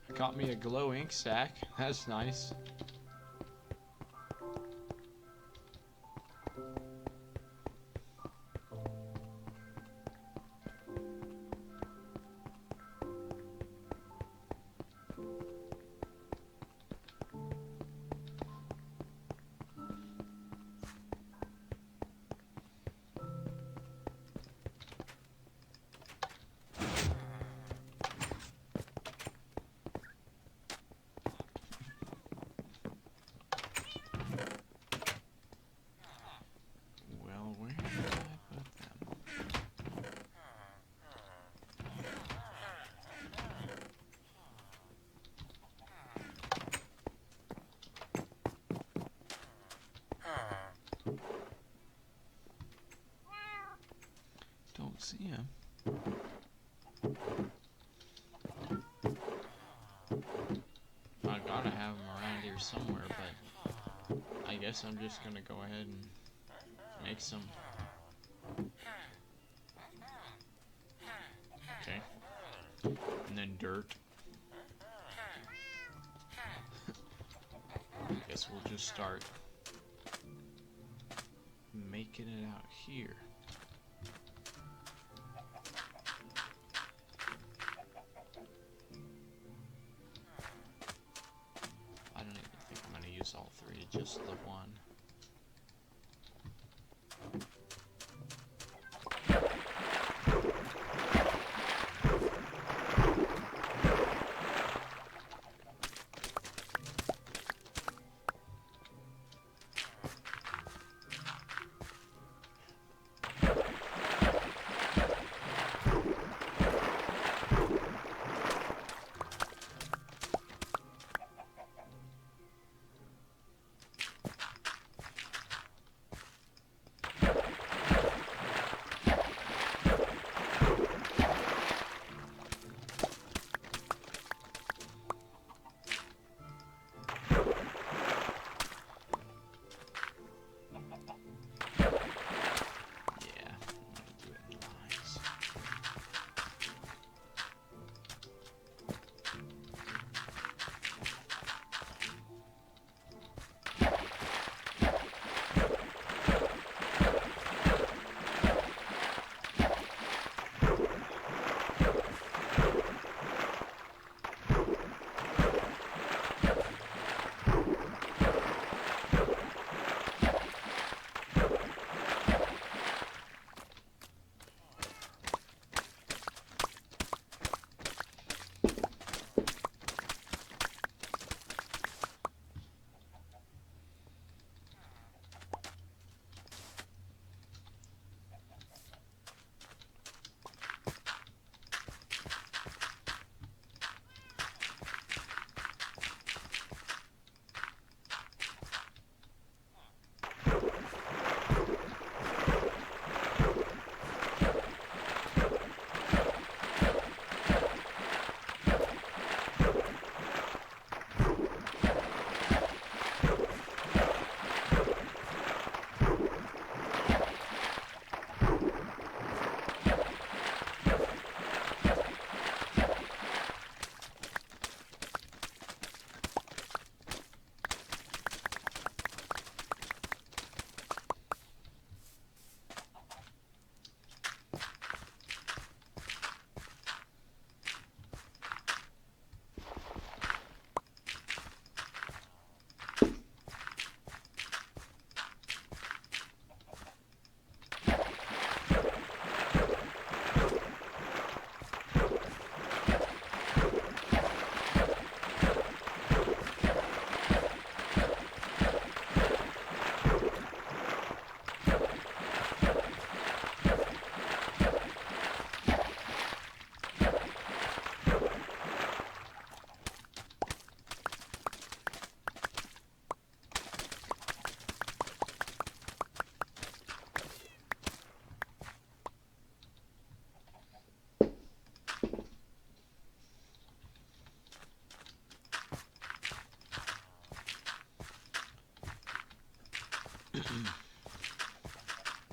I got me a glow ink sack. That's nice. Don't see him. I gotta have him around here somewhere, but I guess I'm just gonna go ahead and make some. Okay. And then dirt. I guess we'll just start making it out here. All three, just the one.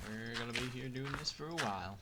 We're gonna be here doing this for a while.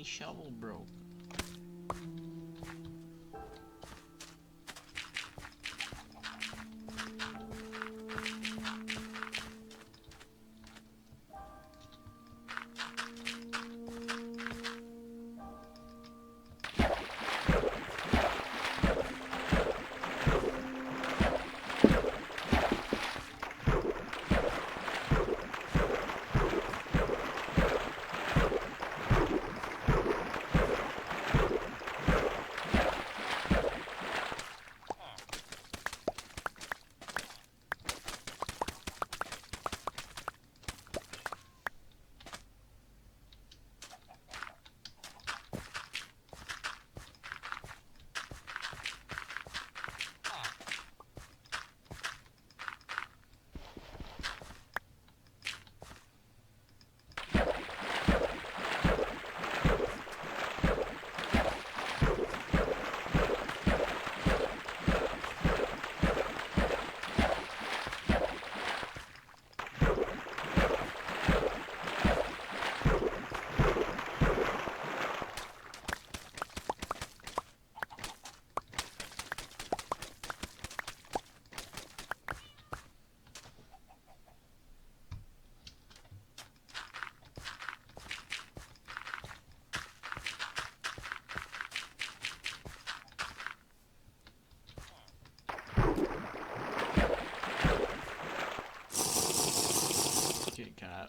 tiny shovel broke.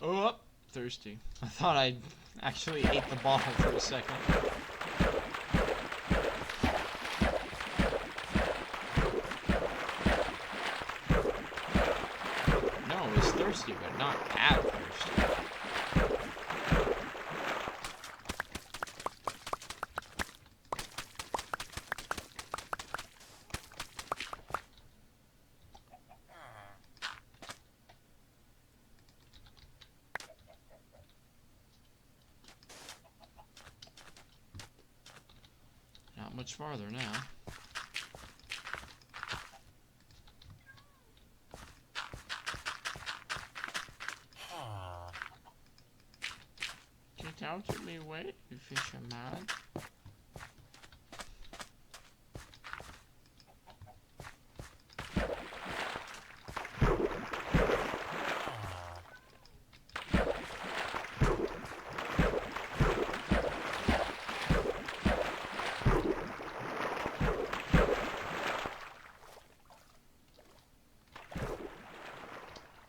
Oh, thirsty. I thought I actually ate the bottle for a second. No, it was thirsty, but not that thirsty. Not much farther now. Get out of me way, you fisherman.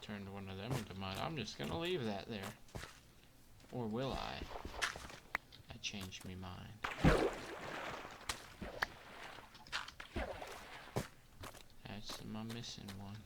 Turned one of them into mud. I'm just gonna leave that there. Or will I? I changed me mind. That's my missing one.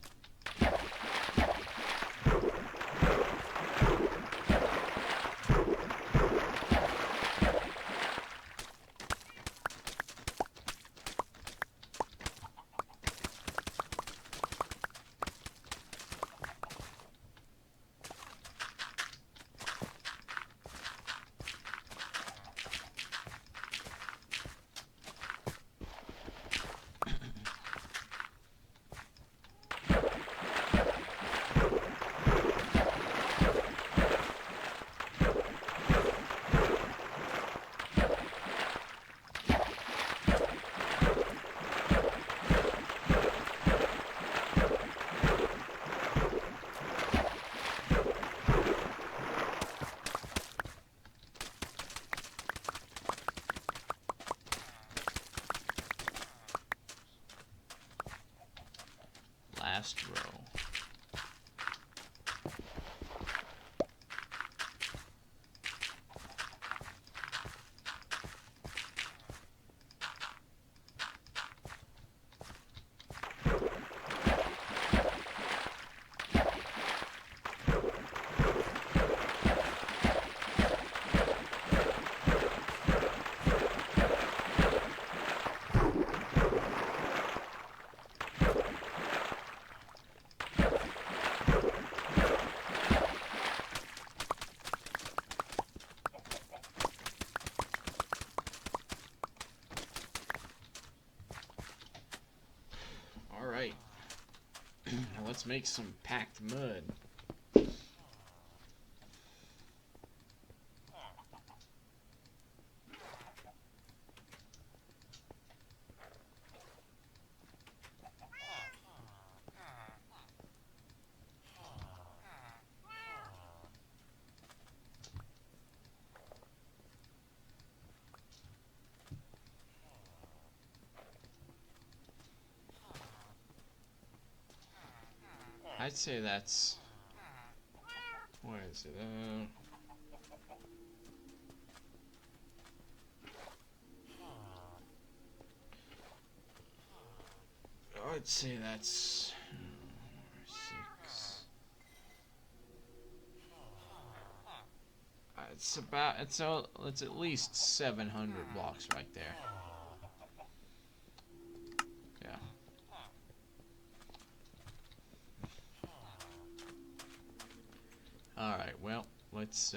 Last row. Alright. Now let's make some packed mud. I'd say that's... What is it? I'd say that's 6. It's at least 700 blocks right there. Yeah. All right. Well, let's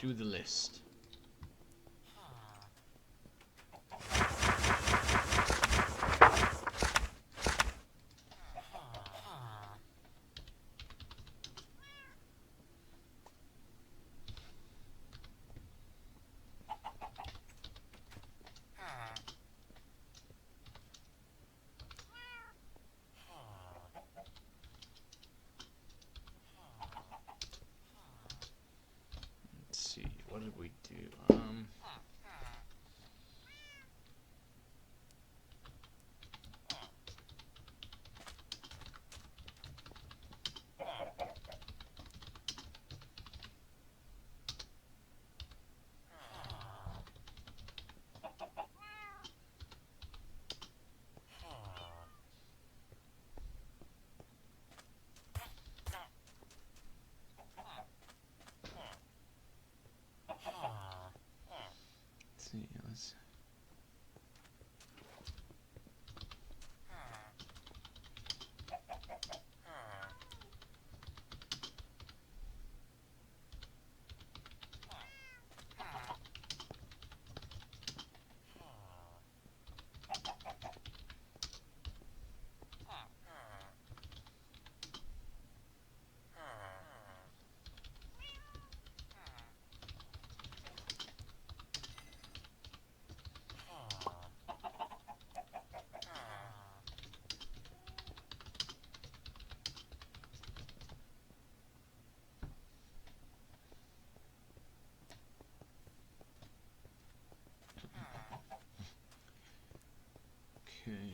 do the list. Let's see. What did we do? Let's see. Let's. Okay.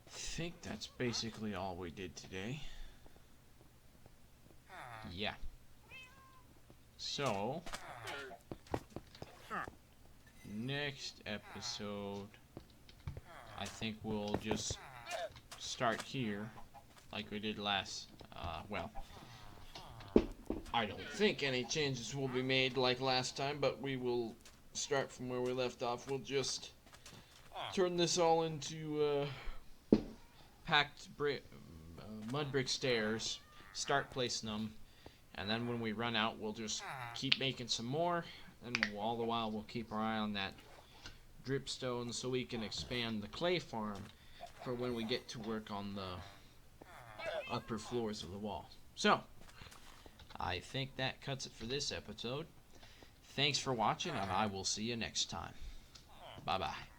I think that's basically all we did today. Yeah. So, next episode, I think we'll just start here, like we did last, well, I don't think any changes will be made like last time, but we will start from where we left off. We'll just turn this all into, packed mud brick stairs, start placing them, and then when we run out, we'll just keep making some more, and all the while we'll keep our eye on that dripstone so we can expand the clay farm for when we get to work on the upper floors of the wall. So, I think that cuts it for this episode. Thanks for watching, and I will see you next time. Bye-bye.